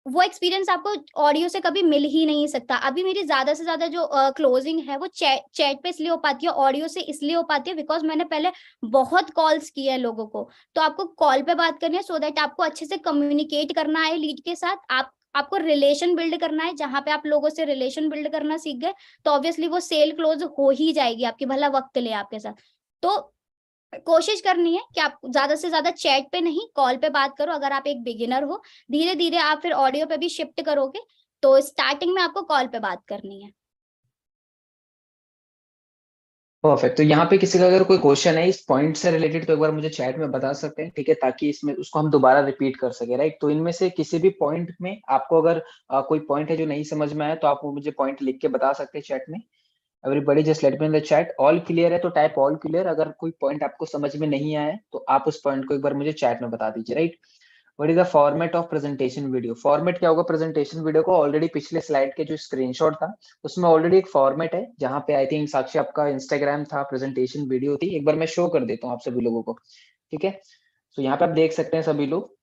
वो एक्सपीरियंस आपको ऑडियो से कभी मिल ही नहीं सकता। अभी मेरी ज्यादा से ज्यादा जो क्लोजिंग है वो चैट पे इसलिए हो पाती है, ऑडियो से इसलिए हो पाती है बिकॉज मैंने पहले बहुत कॉल्स किए हैं लोगों को। तो आपको कॉल पे बात करनी है सो दैट आपको अच्छे से कम्युनिकेट करना है लीड के साथ। आपको रिलेशन बिल्ड करना है। जहां पे आप लोगों से रिलेशन बिल्ड करना सीख गए, तो ऑब्वियसली वो सेल क्लोज हो ही जाएगी आपकी, भला वक्त ले आपके साथ। तो कोशिश करनी है कि आप ज्यादा से ज्यादा चैट पे नहीं, कॉल पे बात करो। अगर आप एक बिगिनर हो, धीरे धीरे आप फिर ऑडियो पे भी शिफ्ट करोगे, तो स्टार्टिंग में आपको कॉल पे बात करनी है। परफेक्ट। तो यहाँ पे किसी का अगर कोई क्वेश्चन है इस पॉइंट से रिलेटेड तो एक बार मुझे चैट में बता सकते हैं, ठीक है, ताकि इसमें उसको हम दोबारा रिपीट कर सके, राइट। तो इनमें से किसी भी पॉइंट में आपको अगर कोई पॉइंट है जो नहीं समझ में आया तो आप वो मुझे पॉइंट लिख के बता सकते हैं चैट में। Everybody just let me in the chat. All clear है तो टाइप ऑल क्लियर। अगर कोई पॉइंट आपको समझ में नहीं आया है तो आप उस पॉइंट को एक बार मुझे चैट में बता दीजिए, right. What is the format of presentation video. Format क्या होगा प्रेजेंटेशन वीडियो को, ऑलरेडी पिछले स्लाइड के जो स्क्रीनशॉट था उसमें ऑलरेडी एक फॉर्मेट है, जहां पे आई थिंक साक्षी आपका इंस्टाग्राम था, प्रेजेंटेशन वीडियो थी। एक बार मैं शो कर देता हूँ आप सभी लोगों को, ठीक है। तो यहाँ पे आप देख सकते हैं सभी लोग।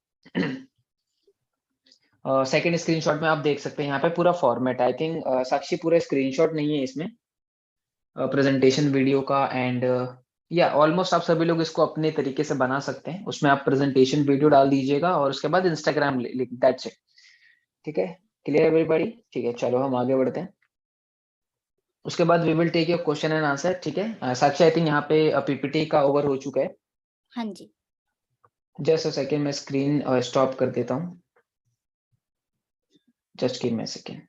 सेकेंड स्क्रीनशॉट में आप देख सकते हैं यहाँ पे पूरा फॉर्मेट। आई थिंक साक्षी पूरा स्क्रीनशॉट नहीं है इसमें प्रेजेंटेशन वीडियो का। एंड या ऑलमोस्ट आप सभी लोग इसको अपने तरीके से बना सकते हैं। उसमें आप प्रेजेंटेशन वीडियो डाल दीजिएगा और उसके बाद इंस्टाग्राम लिख, दैट्स इट, ठीक है। क्लियर एवरीबॉडी, ठीक है। चलो हम आगे बढ़ते हैं। उसके बाद we will take your question and answer, ठीक है। साक्षी, आई थिंक यहाँ पे पीपीटी का ओवर हो चुका है। हाँ जी। जस्ट अ सेकेंड, मैं स्क्रीन स्टॉप कर देता हूँ। Just give me a second.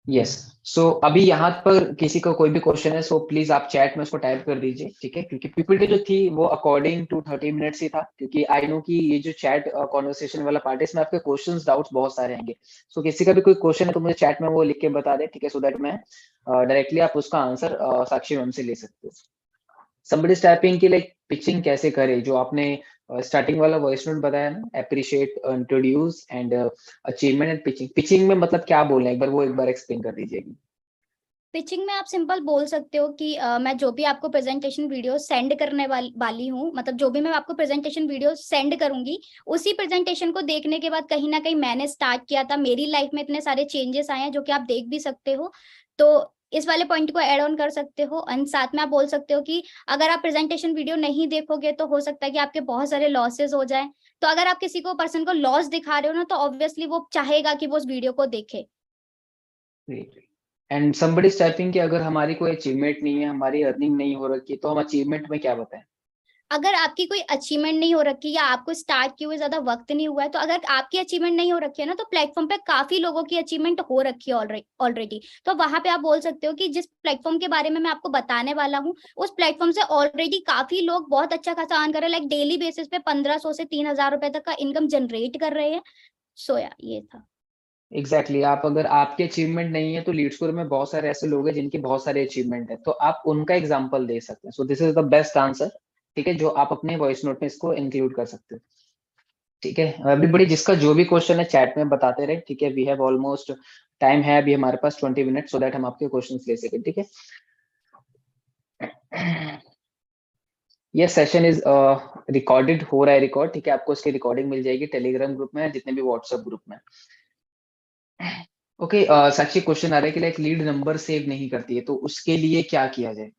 Yes. So अभी यहाँ पर किसी को कोई भी क्वेश्चन है, सो प्लीज आप चैट में उसको टाइप कर दीजिए, ठीक है। क्योंकि पीपीटी जो थी वो अकॉर्डिंग टू 30 मिनट्स ही था, क्योंकि आई नो कि ये जो चैट कॉन्वर्सेशन वाला पार्ट है, इसमें आपके क्वेश्चंस डाउट्स बहुत सारे आएंगे। सो किसी का भी कोई क्वेश्चन है तो मुझे चैट में वो लिख के बता दे, ठीक है, सो दैट मैं डायरेक्टली आप उसका आंसर साक्षी मैम से ले सकते हो। somebody is typing कि लाइक पिचिंग कैसे करे, जो आपने स्टार्टिंग वाला वॉइस नोट बताया ना, appreciate, introduce and achievement and pitching. Pitching में मतलब क्या बोलना है, एक बार एक्सप्लेन कर दीजिएगा। पिचिंग में आप सिंपल बोल सकते हो कि मैं जो भी आपको प्रेजेंटेशन वीडियो सेंड करने वाली हूँ, मतलब जो भी मैं आपको प्रेजेंटेशन वीडियो सेंड करूंगी, उसी प्रेजेंटेशन को देखने के बाद कहीं ना कहीं मैंने स्टार्ट किया था, मेरी लाइफ में इतने सारे चेंजेस आए हैं जो कि आप देख भी सकते हो। तो इस वाले पॉइंट को ऐड ऑन कर सकते हो। एंड साथ में आप बोल सकते हो कि अगर आप प्रेजेंटेशन वीडियो नहीं देखोगे तो हो सकता है कि आपके बहुत सारे लॉसेस हो जाए। तो अगर आप किसी को पर्सन को लॉस दिखा रहे हो ना, तो ऑब्वियसली वो चाहेगा कि वो उस वीडियो को देखे। एंड somebody is typing कि अगर हमारी कोई अचीवमेंट नहीं है, हमारी अर्निंग नहीं हो रखी, तो हम अचीवमेंट में क्या बताएं। अगर आपकी कोई अचीवमेंट नहीं हो रखी या आपको स्टार्ट किए हुए ज्यादा वक्त नहीं हुआ है, तो अगर आपकी अचीवमेंट नहीं हो रखी है ना, तो प्लेटफॉर्म पे काफी लोगों की अचीवमेंट हो रखी है ऑलरेडी। तो वहां पे आप बोल सकते हो कि जिस प्लेटफॉर्म के बारे में मैं आपको बताने वाला हूँ, उस प्लेटफॉर्म से ऑलरेडी काफी लोग बहुत अच्छा खासा अर्न कर रहे हैं, लाइक डेली बेसिस पे 1500 से 3000 रुपए तक का इनकम जनरेट कर रहे हैं। सोया ये था। एग्जैक्टली आप अगर आपके अचीवमेंट नहीं है, तो लीड स्कोर में बहुत सारे ऐसे लोग हैं जिनकी बहुत सारे अचीवमेंट है, तो आप उनका एग्जाम्पल दे सकते हैं। So this is the best answer, ठीक है, जो आप अपने वॉइस नोट में इसको इंक्लूड कर सकते हो। ठीक है, एवरीबडी जिसका जो भी क्वेश्चन है चैट में बताते रहे, ठीक है। वी हैव ऑलमोस्ट टाइम है अभी हमारे पास 20 मिनट, सो दैट हम आपके क्वेश्चंस ले सके, ठीक है। ये सेशन इज रिकॉर्डेड हो रहा है, रिकॉर्ड, ठीक है। आपको उसकी रिकॉर्डिंग मिल जाएगी टेलीग्राम ग्रुप में, जितने भी व्हाट्सएप ग्रुप में। ओके, साक्षी क्वेश्चन आ रहा है कि लाइक लीड नंबर सेव नहीं करती है, तो उसके लिए क्या किया जाए।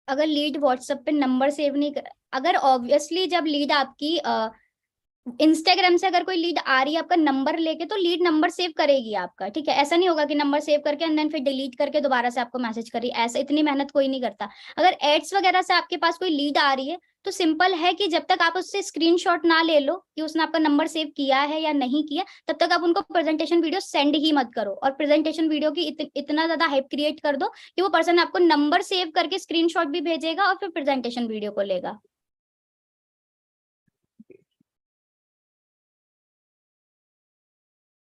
अगर लीड व्हाट्सएप पे नंबर सेव नहीं कर, अगर ऑब्वियसली जब लीड आपकी इंस्टाग्राम से अगर कोई लीड आ रही है आपका नंबर लेके, तो लीड नंबर सेव करेगी आपका, ठीक है। ऐसा नहीं होगा कि नंबर सेव करके एंड देन फिर डिलीट करके दोबारा से आपको मैसेज करी, ऐसा इतनी मेहनत कोई नहीं करता। अगर एड्स वगैरह से आपके पास कोई लीड आ रही है, तो सिंपल है कि जब तक आप उससे स्क्रीनशॉट ना ले लो कि उसने आपका नंबर सेव किया है या नहीं किया, तब तक आप उनको प्रेजेंटेशन वीडियो सेंड ही मत करो। और प्रेजेंटेशन वीडियो की इतना ज्यादा हाइप क्रिएट कर दो कि वो पर्सन आपको नंबर सेव करके स्क्रीनशॉट भी भेजेगा और फिर प्रेजेंटेशन वीडियो को लेगा।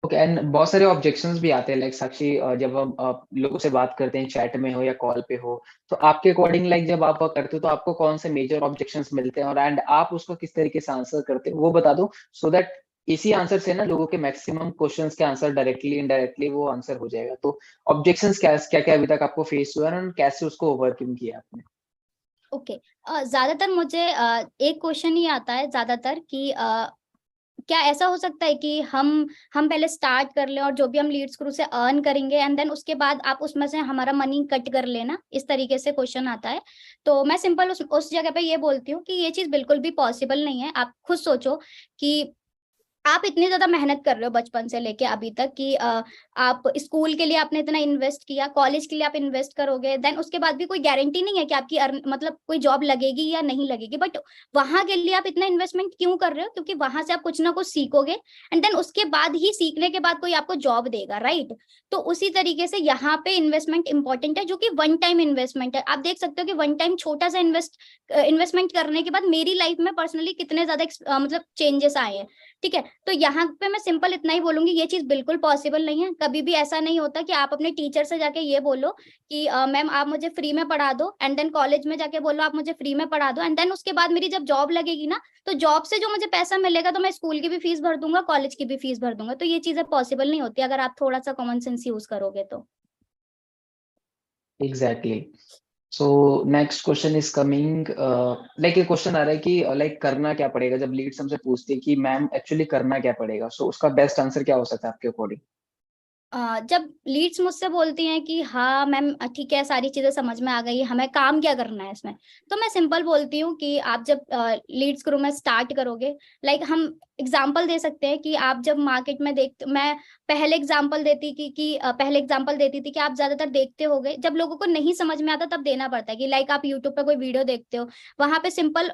ओके, एंड बहुत सारे ऑब्जेक्शंस भी आते हैं लाइक साक्षी, जब हम लोगों से बात करते हैं चैट में हो या कॉल पे हो, तो आपके अकॉर्डिंग लाइक जब आप करते हो तो आपको कौन से मेजर ऑब्जेक्शंस मिलते हैं, और एंड आप उसको किस तरीके से आंसर करते हो वो बता दो, सो दैट इसी आंसर से ना लोगों के मैक्सिमम क्वेश्चंस के आंसर डायरेक्टली इनडायरेक्टली वो आंसर हो जाएगा। तो ऑब्जेक्शंस क्या क्या क्या अभी तक आपको फेस हुआ है, और कैसे उसको ओवरकम किया आपने। ओके। ज्यादातर मुझे एक क्वेश्चन ही आता है ज्यादातर कि क्या ऐसा हो सकता है कि हम पहले स्टार्ट कर लें और जो भी हम लीड स्क्रू से अर्न करेंगे एंड देन उसके बाद आप उसमें से हमारा मनी कट कर लेना, इस तरीके से क्वेश्चन आता है। तो मैं सिंपल उस जगह पे ये बोलती हूँ कि ये चीज बिल्कुल भी पॉसिबल नहीं है। आप खुद सोचो कि आप इतनी ज्यादा मेहनत कर रहे हो बचपन से लेके अभी तक कि आप स्कूल के लिए आपने इतना इन्वेस्ट किया, कॉलेज के लिए आप इन्वेस्ट करोगे, देन उसके बाद भी कोई गारंटी नहीं है कि आपकी मतलब कोई जॉब लगेगी या नहीं लगेगी, बट वहां के लिए आप इतना इन्वेस्टमेंट क्यों कर रहे हो? क्योंकि वहां से आप कुछ ना कुछ सीखोगे एंड देन उसके बाद ही सीखने के बाद कोई आपको जॉब देगा, राइट? तो उसी तरीके से यहाँ पे इन्वेस्टमेंट इंपॉर्टेंट है, जो कि वन टाइम इन्वेस्टमेंट है। आप देख सकते हो कि वन टाइम छोटा सा इन्वेस्टमेंट करने के बाद मेरी लाइफ में पर्सनली कितने ज्यादा मतलब चेंजेस आए हैं, ठीक है। तो यहाँ पे मैं सिंपल इतना ही बोलूंगी, ये चीज बिल्कुल पॉसिबल नहीं है। कभी भी ऐसा नहीं होता कि आप अपने टीचर से जाके ये बोलो कि मैम आप मुझे फ्री में पढ़ा दो, एंड देन कॉलेज में जाके बोलो आप मुझे फ्री में पढ़ा दो, एंड देन उसके बाद मेरी जब जॉब लगेगी ना, तो जॉब से जो मुझे पैसा मिलेगा तो मैं स्कूल की भी फीस भर दूंगा, कॉलेज की भी फीस भर दूंगा। तो ये चीजें पॉसिबल नहीं होती अगर आप थोड़ा सा कॉमन सेंस यूज करोगे तो। Exactly. So next question is coming, like ये क्वेश्चन आ रहा है कि लाइक करना क्या पड़ेगा जब लीड्स हमसे पूछती है कि मैम एक्चुअली करना क्या पड़ेगा, सो उसका बेस्ट आंसर क्या हो सकता है आपके अकॉर्डिंग। जब लीड्स मुझसे बोलती हैं कि हाँ मैम ठीक है, सारी चीजें समझ में आ गई, हमें काम क्या करना है इसमें, तो मैं सिंपल बोलती हूँ कि आप जब लीड्स ग्रुप में स्टार्ट करोगे, लाइक हम एग्जांपल दे सकते हैं कि आप जब मार्केट में मैं पहले एग्जांपल देती पहले एग्जांपल देती थी कि आप ज्यादातर देखते होगे जब लोगों को नहीं समझ में आता तब देना पड़ता है कि लाइक आप यूट्यूब पे कोई वीडियो देखते हो, वहां पे सिंपल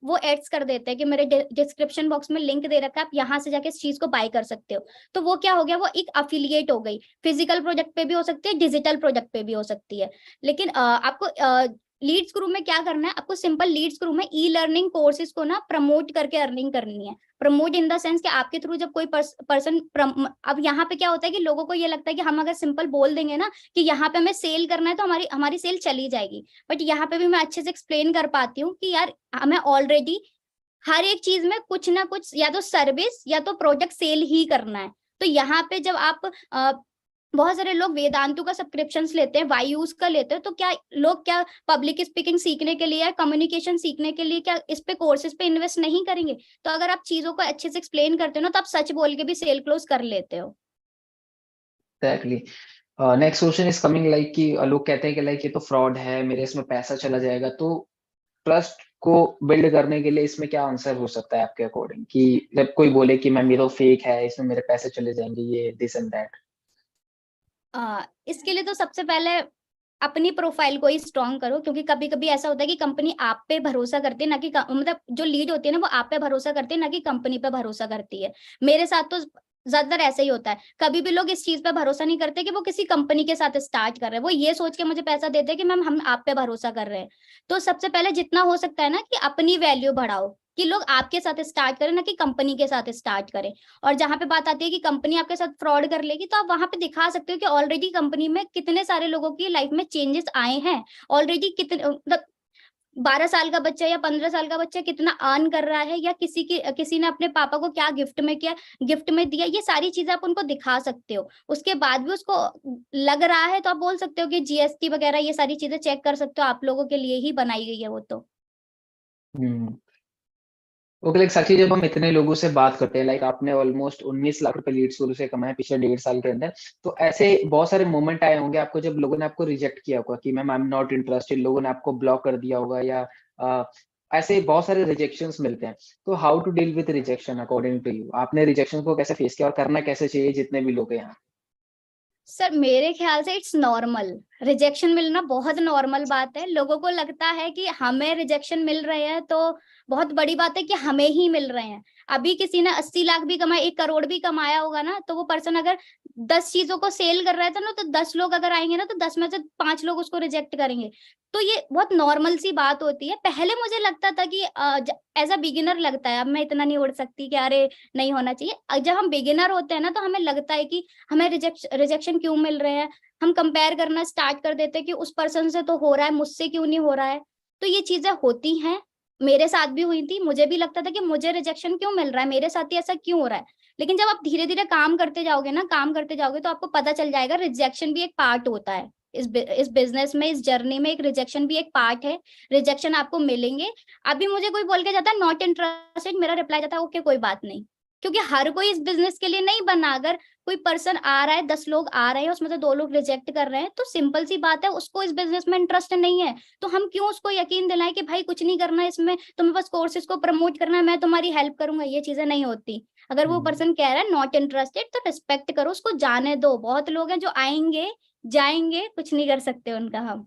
वो एड्स कर देते हैं कि मेरे डिस्क्रिप्शन बॉक्स में लिंक दे रखा है, आप यहाँ से जाके इस चीज को बाय कर सकते हो। तो वो क्या हो गया, वो एक अफिलिएट हो गई। फिजिकल प्रोजेक्ट पे भी हो सकती है, डिजिटल प्रोजेक्ट पे भी हो सकती है। लेकिन आपको लीड्स ग्रुप में क्या करना है, आपको सिंपल लीड्स ग्रुप में ई लर्निंग कोर्सेज को ना प्रमोट करके अर्निंग करनी है। प्रमोट इन द सेंस कि आपके थ्रू जब कोई पर्सन अब यहाँ पे क्या होता है कि लोगों को ये लगता है कि हम अगर सिंपल बोल देंगे ना कि यहाँ पे हमें सेल करना है तो हमारी हमारी सेल चली जाएगी। बट यहाँ पे भी मैं अच्छे से एक्सप्लेन कर पाती हूँ कि यार हमें ऑलरेडी हर एक चीज में कुछ ना कुछ या तो सर्विस या तो प्रोडक्ट सेल ही करना है। तो यहाँ पे जब आप बहुत सारे लोग वेदांतु का सब्सक्रिप्शंस लेते हैं, वायूज का लेते हैं, तो क्या लोग क्या पब्लिक स्पीकिंग सीखने के लिए, कम्युनिकेशन सीखने के लिए क्या इस पे कोर्सेज पे इन्वेस्ट नहीं करेंगे? तो अगर आप चीजों को अच्छे से एक्सप्लेन करते हो ना तो आप सच बोल के भी सेल क्लोज कर लेते हो। Exactly. Next question is coming like कि लोग कहते हैं कि लाइक ये तो फ्रॉड है, मेरे इसमें पैसा चला जाएगा, तो ट्रस्ट को बिल्ड करने के लिए इसमें क्या आंसर हो सकता है आपके अकॉर्डिंग, कि जब कोई बोले कि मैम ये तो फेक है, इसमें मेरे पैसे चले जाएंगे, ये दिस एंड दैट? इसके लिए तो सबसे पहले अपनी प्रोफाइल को ही स्ट्रॉन्ग करो, क्योंकि कभी कभी ऐसा होता है कि कंपनी आप पे भरोसा करती है ना कि मतलब जो लीड होती है ना वो आप पे भरोसा करती है ना कि कंपनी पे भरोसा करती है। मेरे साथ तो ज्यादातर ऐसा ही होता है। कभी भी लोग इस चीज पे भरोसा नहीं करते कि वो किसी कंपनी के साथ स्टार्ट कर रहे हैं, वो ये सोच के मुझे पैसा देते हैं कि मैम हम आप पे भरोसा कर रहे हैं। तो सबसे पहले जितना हो सकता है ना कि अपनी वैल्यू बढ़ाओ, कि लोग आपके साथ स्टार्ट करें ना कि कंपनी के साथ स्टार्ट करें। और जहां पे बात आती है कि कंपनी आपके साथ फ्रॉड कर लेगी, तो आप वहां पे दिखा सकते हो कि ऑलरेडी कंपनी में कितने सारे लोगों की लाइफ में चेंजेस आए हैं। ऑलरेडी कितने मतलब 12 साल का बच्चा या 15 साल का बच्चा कितना अर्न कर रहा है, या किसी ने अपने पापा को क्या गिफ्ट में किया, गिफ्ट में दिया, ये सारी चीजें आप उनको दिखा सकते हो। उसके बाद भी उसको लग रहा है तो आप बोल सकते हो कि जीएसटी वगैरह ये सारी चीजें चेक कर सकते हो, आप लोगों के लिए ही बनाई गई है वो तो। हम्म। ओके, लाइक साक्षी, जब हम इतने लोगों से बात करते हैं, लाइक आपने ऑलमोस्ट 19 लाख रुपए लीड शुरू से कमाए पिछले 1.5 साल के अंदर, तो ऐसे बहुत सारे मोमेंट आए होंगे आपको जब लोगों ने आपको रिजेक्ट किया होगा कि ma'am I am not interested, लोगों ने आपको ब्लॉक कर दिया होगा, या ऐसे बहुत सारे रिजेक्शंस मिलते हैं। तो how to deal with rejection according to you? आपने रिजेक्शन को कैसे फेस किया और करना कैसे चाहिए जितने भी लोग हैं यहाँ? सर मेरे ख्याल से इट्स नॉर्मल, रिजेक्शन मिलना बहुत नॉर्मल बात है। लोगों को लगता है कि हमें रिजेक्शन मिल रहे हैं तो बहुत बड़ी बात है कि हमें ही मिल रहे हैं। अभी किसी ने 80 लाख भी कमाए, 1 करोड़ भी कमाया होगा ना, तो वो पर्सन अगर 10 चीजों को सेल कर रहा था ना, तो 10 लोग अगर आएंगे ना तो 10 में से 5 लोग उसको रिजेक्ट करेंगे। तो ये बहुत नॉर्मल सी बात होती है। पहले मुझे लगता था कि एज अ बिगिनर लगता है, अब मैं इतना नहीं उड़ सकती कि अरे नहीं होना चाहिए। जब हम बिगिनर होते हैं ना तो हमें लगता है कि हमें रिजेक्शन क्यों मिल रहे हैं, हम कंपेयर करना स्टार्ट कर देते हैं कि उस पर्सन से तो हो रहा है, मुझसे क्यों नहीं हो रहा है। तो ये चीजें होती हैं, मेरे साथ भी हुई थी। मुझे भी लगता था कि मुझे रिजेक्शन क्यों मिल रहा है, मेरे साथ ही ऐसा क्यों हो रहा है। लेकिन जब आप धीरे धीरे काम करते जाओगे ना, काम करते जाओगे, तो आपको पता चल जाएगा रिजेक्शन भी एक पार्ट होता है। इस बिजनेस में, इस जर्नी में एक रिजेक्शन भी एक पार्ट है। रिजेक्शन आपको मिलेंगे। अभी मुझे कोई बोल के जाता है नॉट इंटरेस्टेड, मेरा रिप्लाई जाता है ओके कोई बात नहीं। क्योंकि हर कोई इस बिजनेस के लिए नहीं बना। अगर कोई पर्सन आ रहा है, 10 लोग आ रहे हैं, उसमें से 2 लोग रिजेक्ट कर रहे हैं, तो सिंपल सी बात है उसको इस बिजनेस में इंटरेस्ट नहीं है। तो हम क्यों उसको यकीन दिलाएं कि भाई कुछ नहीं करना है इसमें, तुम्हें बस कोर्सेज को प्रमोट करना है, मैं तुम्हारी हेल्प करूंगा। ये चीजें नहीं होती। अगर वो पर्सन कह रहा है नॉट इंटरेस्टेड तो रिस्पेक्ट करो, उसको जाने दो। बहुत लोग हैं जो आएंगे जाएंगे, कुछ नहीं कर सकते उनका हम।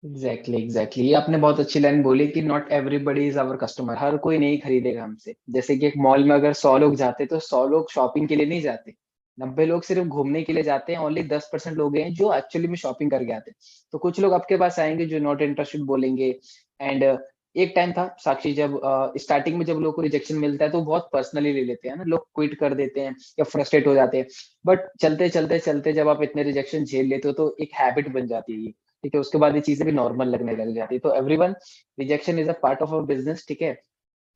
एग्जैक्टली, ये आपने बहुत अच्छी लाइन बोली कि not everybody is our customer, हर कोई नहीं खरीदेगा हमसे। जैसे कि एक मॉल में अगर 100 लोग जाते तो 100 लोग शॉपिंग के लिए नहीं जाते, 90 लोग सिर्फ घूमने के लिए जाते हैं, ओनली 10% लोग हैं जो एक्चुअली में शॉपिंग करके आते हैं। तो कुछ लोग आपके पास आएंगे जो नॉट इंटरेस्टेड बोलेंगे। एंड एक टाइम था साक्षी, जब स्टार्टिंग में जब लोग को रिजेक्शन मिलता है तो बहुत पर्सनली ले लेते हैं ना, लोग क्विट कर देते हैं या फ्रस्ट्रेट हो जाते हैं। बट चलते चलते चलते जब आप इतने रिजेक्शन झेल लेते हो तो एक हैबिट बन जाती है ये, ठीक है? उसके बाद ये चीजें भी नॉर्मल लगने लग जाती है। तो everyone, rejection is a part of our business, ठीक है?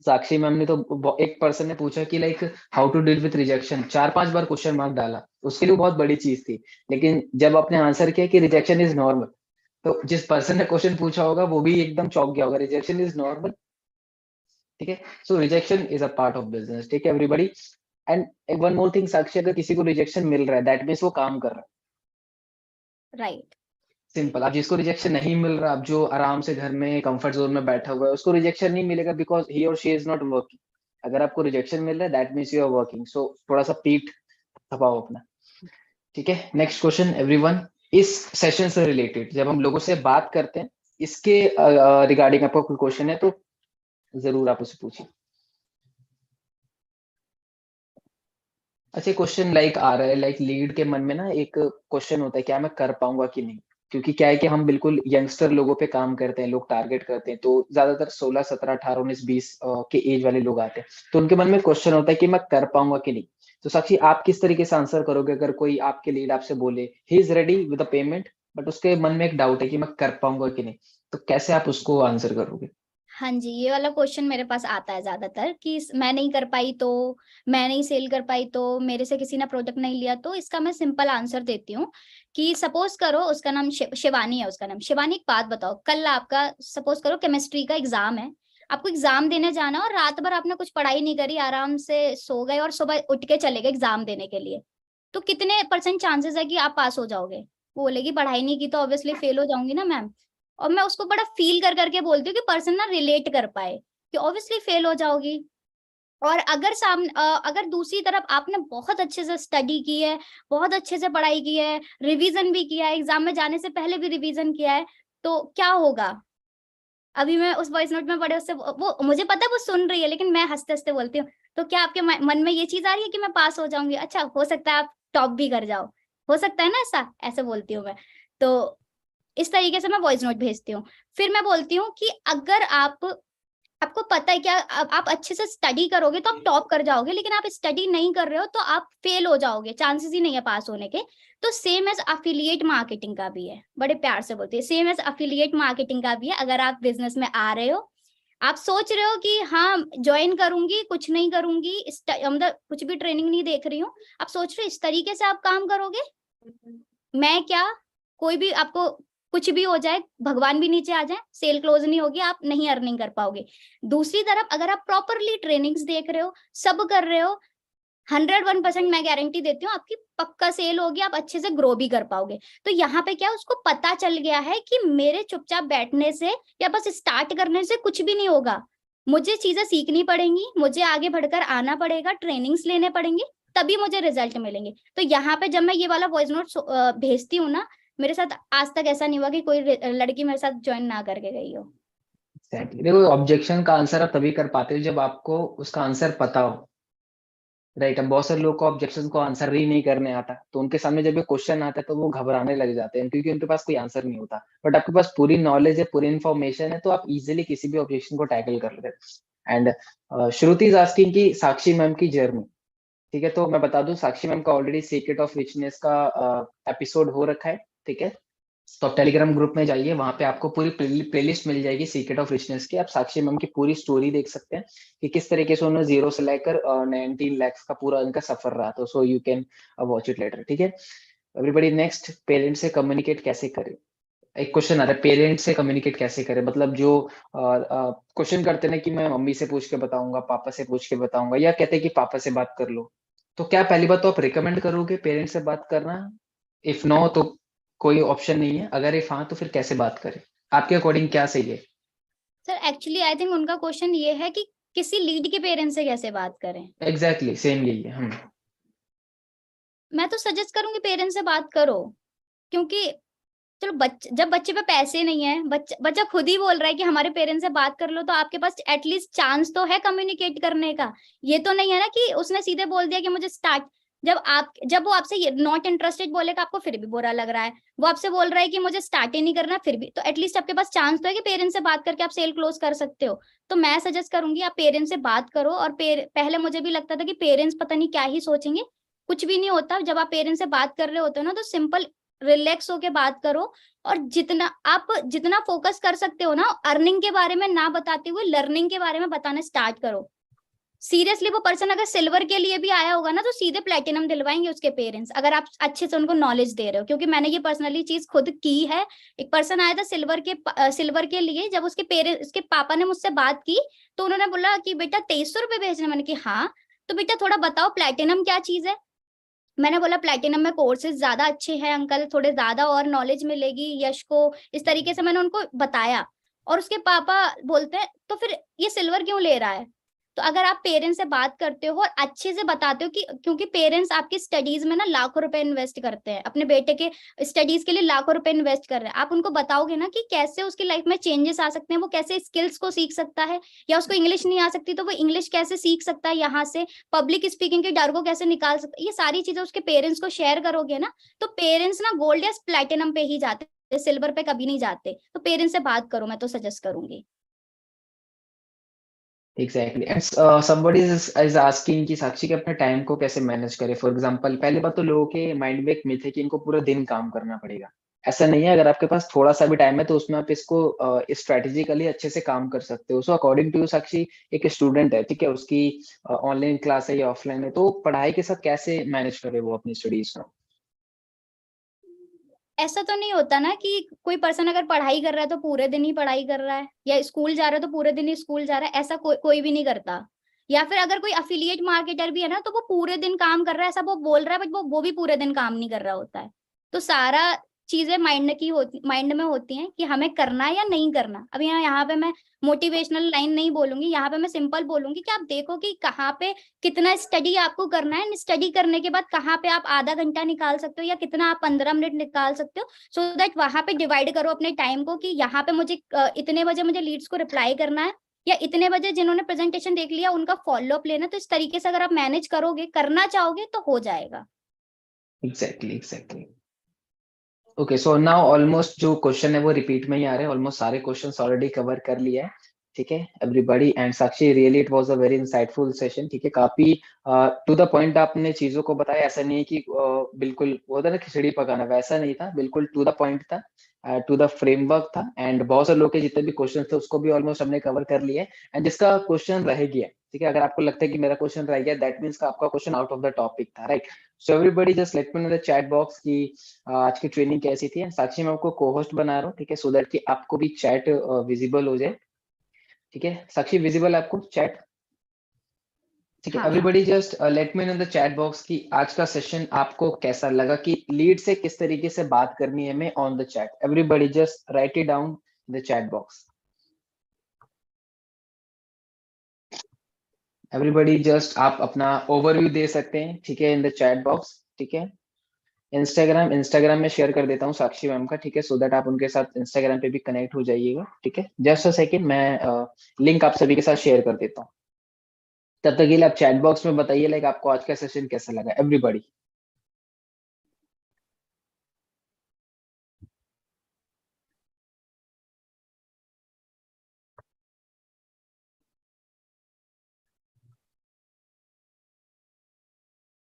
साक्षी मैम ने तो एक पर्सन ने पूछा कि like how to deal with rejection, 4-5 बार क्वेश्चन मार्क डाला, उसके लिए बहुत बड़ी चीज थी। लेकिन जब आपने आंसर किया कि रिजेक्शन इज नॉर्मल, तो जिस पर्सन ने क्वेश्चन पूछा होगा वो भी एकदम चौंक गया होगा, रिजेक्शन इज नॉर्मल, ठीक है? So rejection is a part of business, ठीक है everybody? And one more thing Sakshi, अगर किसी को रिजेक्शन मिल रहा है दैट मीन्स वो काम कर रहा है। राइट। सिंपल। आप जिसको रिजेक्शन नहीं मिल रहा, आप जो आराम से घर में कंफर्ट जोन में बैठा हुआ है, उसको रिजेक्शन नहीं मिलेगा बिकॉज ही और शी इज नॉट वर्किंग। अगर आपको रिजेक्शन मिल रहा है that means you are working. So थोड़ा सा पीठ थपाओ अपना। ठीक है, नेक्स्ट क्वेश्चन एवरीवन। इस सेशन से रिलेटेड जब हम लोगों से बात करते हैं, इसके रिगार्डिंग आपका कोई क्वेश्चन है तो जरूर आप उसे पूछिए। अच्छा, क्वेश्चन लाइक आ रहा है, लाइक लीड के मन में ना एक क्वेश्चन होता है, क्या मैं कर पाऊंगा कि नहीं। क्योंकि क्या है कि हम बिल्कुल यंगस्टर लोगों पे काम करते हैं, लोग टारगेट करते हैं, तो ज्यादातर 16 17 18 19 20 के एज वाले लोग आते हैं, तो उनके मन में क्वेश्चन होता है कि मैं कर पाऊंगा कि नहीं। तो साक्षी, आप किस तरीके से आंसर करोगे अगर कोई आपके लीड आपसे बोले he is ready with the payment, but उसके मन में एक डाउट है कि मैं कर पाऊंगा कि नहीं, तो कैसे आप उसको आंसर करोगे? हाँ जी, ये वाला क्वेश्चन मेरे पास आता है ज्यादातर कि मैं नहीं कर पाई तो, मैं नहीं सेल कर पाई तो, मेरे से किसी ने प्रोडक्ट नहीं लिया तो। इसका मैं सिंपल आंसर देती हूँ कि सपोज करो उसका नाम शिवानी है, उसका नाम शिवानी। एक बात बताओ, कल आपका सपोज करो केमिस्ट्री का एग्जाम है, आपको एग्जाम देने जाना और रात भर आपने कुछ पढ़ाई नहीं करी, आराम से सो गए और सुबह उठ के चले गए एग्जाम देने के लिए, तो कितने परसेंट चांसेस है कि आप पास हो जाओगे? वो बोलेगी पढ़ाई नहीं की तो ऑब्वियसली फेल हो जाऊंगी ना मैम। और मैं उसको बड़ा फील कर करके बोलती हूँ कि पर्सन ना रिलेट कर पाए कि ऑब्वियसली फेल हो जाओगी। और अगर सामने अगर दूसरी तरफ आपने बहुत अच्छे से स्टडी की है, बहुत अच्छे से पढ़ाई की है, रिवीजन भी किया है, एग्जाम में जाने से पहले भी रिवीजन किया है, तो क्या होगा? अभी मैं उस वॉइस नोट में पढ़े उससे वो मुझे पता है वो सुन रही है, लेकिन मैं हंसते हंसते बोलती हूँ, तो क्या आपके मन में ये चीज आ रही है कि मैं पास हो जाऊंगी? अच्छा, हो सकता है आप टॉप भी कर जाओ, हो सकता है ना, ऐसा ऐसे बोलती हूँ मैं। तो इस तरीके से मैं वॉइस नोट भेजती हूँ। फिर मैं बोलती हूँ कि अगर आपको पता है क्या, आप अच्छे से स्टडी करोगे तो आप टॉप कर जाओगे, लेकिन आप स्टडी नहीं कर रहे हो तो आप फेल हो जाओगे, चांसेस ही नहीं है पास होने के। तो सेम एज अफिलिएट मार्केटिंग का भी है, बड़े प्यार से बोलते हैं, सेम एज अफिलिएट मार्केटिंग का भी है। अगर आप बिजनेस में आ रहे हो, आप सोच रहे हो कि हाँ ज्वाइन करूंगी, कुछ नहीं करूंगी, मतलब कुछ भी ट्रेनिंग नहीं देख रही हूँ, आप सोच रहे हो इस तरीके से आप काम करोगे, मैं क्या, कोई भी आपको कुछ भी हो जाए, भगवान भी नीचे आ जाए, सेल क्लोज नहीं होगी, आप नहीं अर्निंग कर पाओगे। दूसरी तरफ अगर आप प्रॉपरली ट्रेनिंग्स देख रहे हो, सब कर रहे हो, 101% मैं गारंटी देती हूँ आपकी पक्का सेल होगी, आप अच्छे से ग्रो भी कर पाओगे। तो यहाँ पे क्या, उसको पता चल गया है कि मेरे चुपचाप बैठने से या बस स्टार्ट करने से कुछ भी नहीं होगा, मुझे चीजें सीखनी पड़ेंगी, मुझे आगे बढ़कर आना पड़ेगा, ट्रेनिंग्स लेने पड़ेंगे, तभी मुझे रिजल्ट मिलेंगे। तो यहाँ पे जब मैं ये वाला वॉइस नोट भेजती हूँ ना, मेरे साथ आज तक ऐसा नहीं हुआ कि कोई लड़की मेरे साथ ज्वाइन ना करके गई हो। Exactly. देखो, ऑब्जेक्शन का आंसर आप तभी कर पाते हो जब आपको उसका आंसर पता हो। राइट। अब बहुत सारे लोग को ऑब्जेक्शन को आंसर ही नहीं करने आता, तो उनके सामने जब ये क्वेश्चन आता है तो वो घबराने लग जाते हैं क्योंकि उनके पास कोई आंसर नहीं होता। बट आपके पास पूरी नॉलेज है, पूरी इन्फॉर्मेशन है, तो आप इजीली किसी भी ऑब्जेक्शन को टैकल कर लेते हैं। एंड श्रुति इज आस्किंग कि साक्षी मैम की जर्नी। ठीक है, तो मैं बता दूं साक्षी मैम का ऑलरेडी सीक्रेट ऑफ रिचनेस का एपिसोड हो रखा है। ठीक है, तो आप टेलीग्राम ग्रुप में जाइए, वहां पे आपको पूरी प्लेलिस्ट मिल जाएगी सीक्रेट ऑफ रिचनेस की। आप साक्षी मैम की पूरी स्टोरी देख सकते हैं कि किस तरीके से उन्होंने 0 से लेकर 19 lakhs का पूरा उनका सफर रहा। तो so you can watch it later. ठीक है एवरीबडी, नेक्स्ट, पेरेंट्स से कम्युनिकेट कैसे करें। एक क्वेश्चन आ रहा है, पेरेंट्स से कम्युनिकेट कैसे करें, मतलब जो क्वेश्चन करते हैं ना कि मैं मम्मी से पूछ के बताऊंगा, पापा से पूछ के बताऊंगा, या कहते हैं कि पापा से बात कर लो। तो क्या पहली बात तो आप रिकमेंड करोगे पेरेंट्स से बात करना? इफ नो तो कोई ऑप्शन नहीं है, अगर इफ हाँ तो फिर कैसे बात करें? आपके अकॉर्डिंग क्या सही है? सर एक्चुअली आई थिंक उनका क्वेश्चन ये है कि किसी लीड के पेरेंट्स से कैसे बात करें। एग्जैक्टली सेम यही है। मैं तो सजेस्ट करूंगी पेरेंट्स से बात करो, क्योंकि चलो जब बच्चे पे पैसे नहीं है, बच्चा खुद ही बोल रहा है कि हमारे पेरेंट्स से बात कर लो, तो आपके पास एटलीस्ट चांस तो है कम्युनिकेट करने का। ये तो नहीं है ना कि उसने सीधे बोल दिया कि मुझे स्टार्ट, जब वो आपसे नॉट इंटरेस्टेड बोलेगा आपको फिर भी बुरा लग रहा है, वो आपसे बोल रहा है कि मुझे स्टार्ट ही नहीं करना फिर भी, तो एटलीस्ट आपके पास चांस तो है कि पेरेंट्स से बात करके आप सेल क्लोज कर सकते हो। तो मैं सजेस्ट करूंगी आप पेरेंट्स से बात करो। और पहले मुझे भी लगता था कि पेरेंट्स पता नहीं क्या ही सोचेंगे, कुछ भी नहीं होता। जब आप पेरेंट्स से बात कर रहे होते हो ना, तो सिंपल रिलैक्स होके बात करो। और जितना फोकस कर सकते हो ना, अर्निंग के बारे में ना बताते हुए लर्निंग के बारे में बताना स्टार्ट करो। सीरियसली वो पर्सन अगर सिल्वर के लिए भी आया होगा ना, तो सीधे प्लेटिनम दिलवाएंगे उसके पेरेंट्स, अगर आप अच्छे से उनको नॉलेज दे रहे हो। क्योंकि मैंने ये पर्सनली चीज खुद की है। एक पर्सन आया था सिल्वर के लिए, जब उसके पापा ने मुझसे बात की, तो उन्होंने बोला कि बेटा 2300 रुपए भेजना। मैंने कि हाँ। तो बेटा थोड़ा बताओ प्लैटिनम क्या चीज है। मैंने बोला प्लैटिनम में कोर्सेज ज्यादा अच्छे हैं अंकल, थोड़े ज्यादा और नॉलेज मिलेगी यश को, इस तरीके से मैंने उनको बताया। और उसके पापा बोलते हैं तो फिर ये सिल्वर क्यों ले रहा है। तो अगर आप पेरेंट्स से बात करते हो और अच्छे से बताते हो कि क्योंकि पेरेंट्स आपकी स्टडीज में ना लाखों रुपए इन्वेस्ट करते हैं, अपने बेटे के स्टडीज के लिए लाखों रुपए इन्वेस्ट कर रहे हैं, आप उनको बताओगे ना कि कैसे उसकी लाइफ में चेंजेस आ सकते हैं, वो कैसे स्किल्स को सीख सकता है, या उसको इंग्लिश नहीं आ सकती तो वो इंग्लिश कैसे सीख सकता है, यहाँ से पब्लिक स्पीकिंग के डर को कैसे निकाल सकता है, ये सारी चीजें उसके पेरेंट्स को शेयर करोगे ना, तो पेरेंट्स ना गोल्ड या प्लैटिनम पे ही जाते, सिल्वर पे कभी नहीं जाते। तो पेरेंट्स से बात करो, मैं तो सजेस्ट करूंगी। Exactly and somebody is asking कि साक्षी के अपने टाइम को कैसे मैनेज करे। फॉर एग्जांपल पहली बात तो लोगों के माइंड में एक मिथ है कि इनको पूरा दिन काम करना पड़ेगा। ऐसा नहीं है, अगर आपके पास थोड़ा सा भी टाइम है तो उसमें आप इसको स्ट्रेटेजिकली अच्छे से काम कर सकते हो। सो अकॉर्डिंग टू यू साक्षी एक स्टूडेंट है, ठीक है, उसकी ऑनलाइन क्लास है या ऑफलाइन है, तो पढ़ाई के साथ कैसे मैनेज करे वो अपनी स्टडीज को। ऐसा तो नहीं होता ना कि कोई पर्सन अगर पढ़ाई कर रहा है तो पूरे दिन ही पढ़ाई कर रहा है, या स्कूल जा रहा है तो पूरे दिन ही स्कूल जा रहा है, ऐसा कोई भी नहीं करता। या फिर अगर कोई अफिलिएट मार्केटर भी है ना तो वो पूरे दिन काम कर रहा है, ऐसा वो बोल रहा है, बट वो भी पूरे दिन काम नहीं कर रहा होता है। तो सारा चीजें माइंड में होती हैं कि हमें करना है या नहीं करना। अब यहाँ पे मैं मोटिवेशनल लाइन नहीं बोलूंगी, यहाँ पे मैं सिंपल बोलूंगी कि आप देखो कि कहाँ पे कितना स्टडी आपको करना है, स्टडी करने के बाद कहाँ पे आप आधा घंटा निकाल सकते हो या कितना आप 15 मिनट निकाल सकते हो, सो दैट वहां पे डिवाइड करो अपने टाइम को कि यहाँ पे मुझे इतने बजे मुझे लीड्स को रिप्लाई करना है, या इतने बजे जिन्होंने प्रेजेंटेशन देख लिया उनका फॉलो अप लेना। तो इस तरीके से अगर आप मैनेज करोगे, करना चाहोगे तो हो जाएगा। Exactly. Okay, so now almost जो क्वेश्चन है वो रिपीट में ही आ रहे हैं, ऑलमोस्ट सारे क्वेश्चंस ऑलरेडी कवर कर लिया है। ठीक है everybody, and Sakshi really it was a very insightful session. ठीक है, काफी टू द पॉइंट आपने चीजों को बताया। ऐसा नहीं है कि बिल्कुल वो होता है ना खिचड़ी पकाना, वैसा नहीं था, बिल्कुल टू द पॉइंट था, टू द फ्रेमवर्क था। एंड बहुत सारे लोग के जितने भी क्वेश्चन थे उसको भी ऑलमोस्ट हमने कवर कर लिया है। एंड जिसका क्वेश्चन रह गया, ठीक है, अगर आपको लगता है कि मेरा क्वेश्चन रह गया, दैट मीन्स का आपका question out of the topic था, right. So everybody just let me know the chat box की आज की ट्रेनिंग कैसी थी। साक्षी मैं आपको को होस्ट बना रहा हूँ, ठीक है, सो दैट कि आपको भी चैट विजिबल हो जाए। ठीक है साक्षी, विजिबल है आपको चैट? ठीक है हाँ everybody just let me know the chat box की आज का सेशन आपको कैसा लगा, कि लीड से किस तरीके से बात करनी है हमें on the chat. Everybody just right it down the chat box. Everybody just आप अपना ओवरव्यू दे सकते हैं, ठीक है, इन द चैट बॉक्स। ठीक है, इंस्टाग्राम में शेयर कर देता हूँ साक्षी मैम का, ठीक है, सो दैट आप उनके साथ इंस्टाग्राम पे भी कनेक्ट हो जाइएगा। ठीक है, जस्ट अ सेकंड, मैं लिंक आप सभी के साथ शेयर कर देता हूँ। तब तक के लिए आप चैट बॉक्स में बताइए लाइक आपको आज का सेशन कैसा लगा एवरीबॉडी।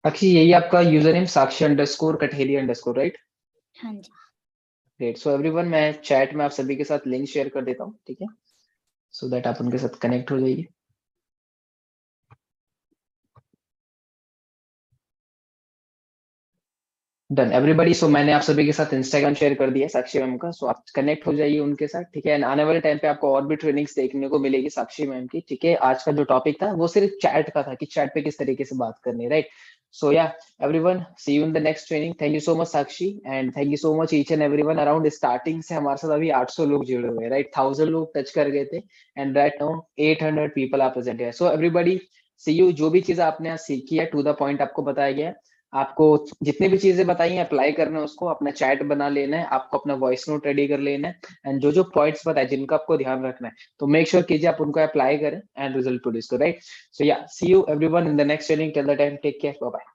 साक्षी यही आपका यूजर नेम साक्षी अंडरस्कोर कठेरी अंडरस्कोर, राइट? हाँ जी। ग्रेट, सो एवरीवन मैं चैट में आप सभी के साथ लिंक शेयर कर देता हूँ, ठीक है, सो दैट आप उनके साथ कनेक्ट हो जाइए। डन एवरीबॉडी, सो मैंने आप सभी के साथ इंस्टाग्राम शेयर कर दिया साक्षी मैम का, सो आप कनेक्ट हो जाइए उनके साथ। ठीक है, आने वाले टाइम पे आपको और भी ट्रेनिंग्स देखने को मिलेगी साक्षी मैम की। ठीक है, आज का जो टॉपिक था वो सिर्फ चैट का था कि चैट पे किस तरीके से बात करनी है, right. So yeah everyone, see you in the next training. Thank you so much Sakshi, and thank you so much each and everyone. Around starting से हमारे साथ अभी 800 लोग जुड़े हुए हैं, राइट, 1000 लोग टच कर गए थे, and right now 800 people are present है। सो एवरीबॉडी सी यू, जो भी चीज आपने यहाँ सीखी है टू द पॉइंट आपको बताया गया है, आपको जितनी भी चीजें बताई हैं अप्लाई करना है, उसको अपना चैट बना लेना है, आपको अपना वॉइस नोट रेडी कर लेना है, एंड जो जो पॉइंट्स बताए जिनका आपको ध्यान रखना है तो मेक श्योर कीजिए आप उनको अप्लाई करें एंड रिजल्ट प्रोड्यूस करें, राइट। सो या see you everyone in the next training, till the time take care, bye bye.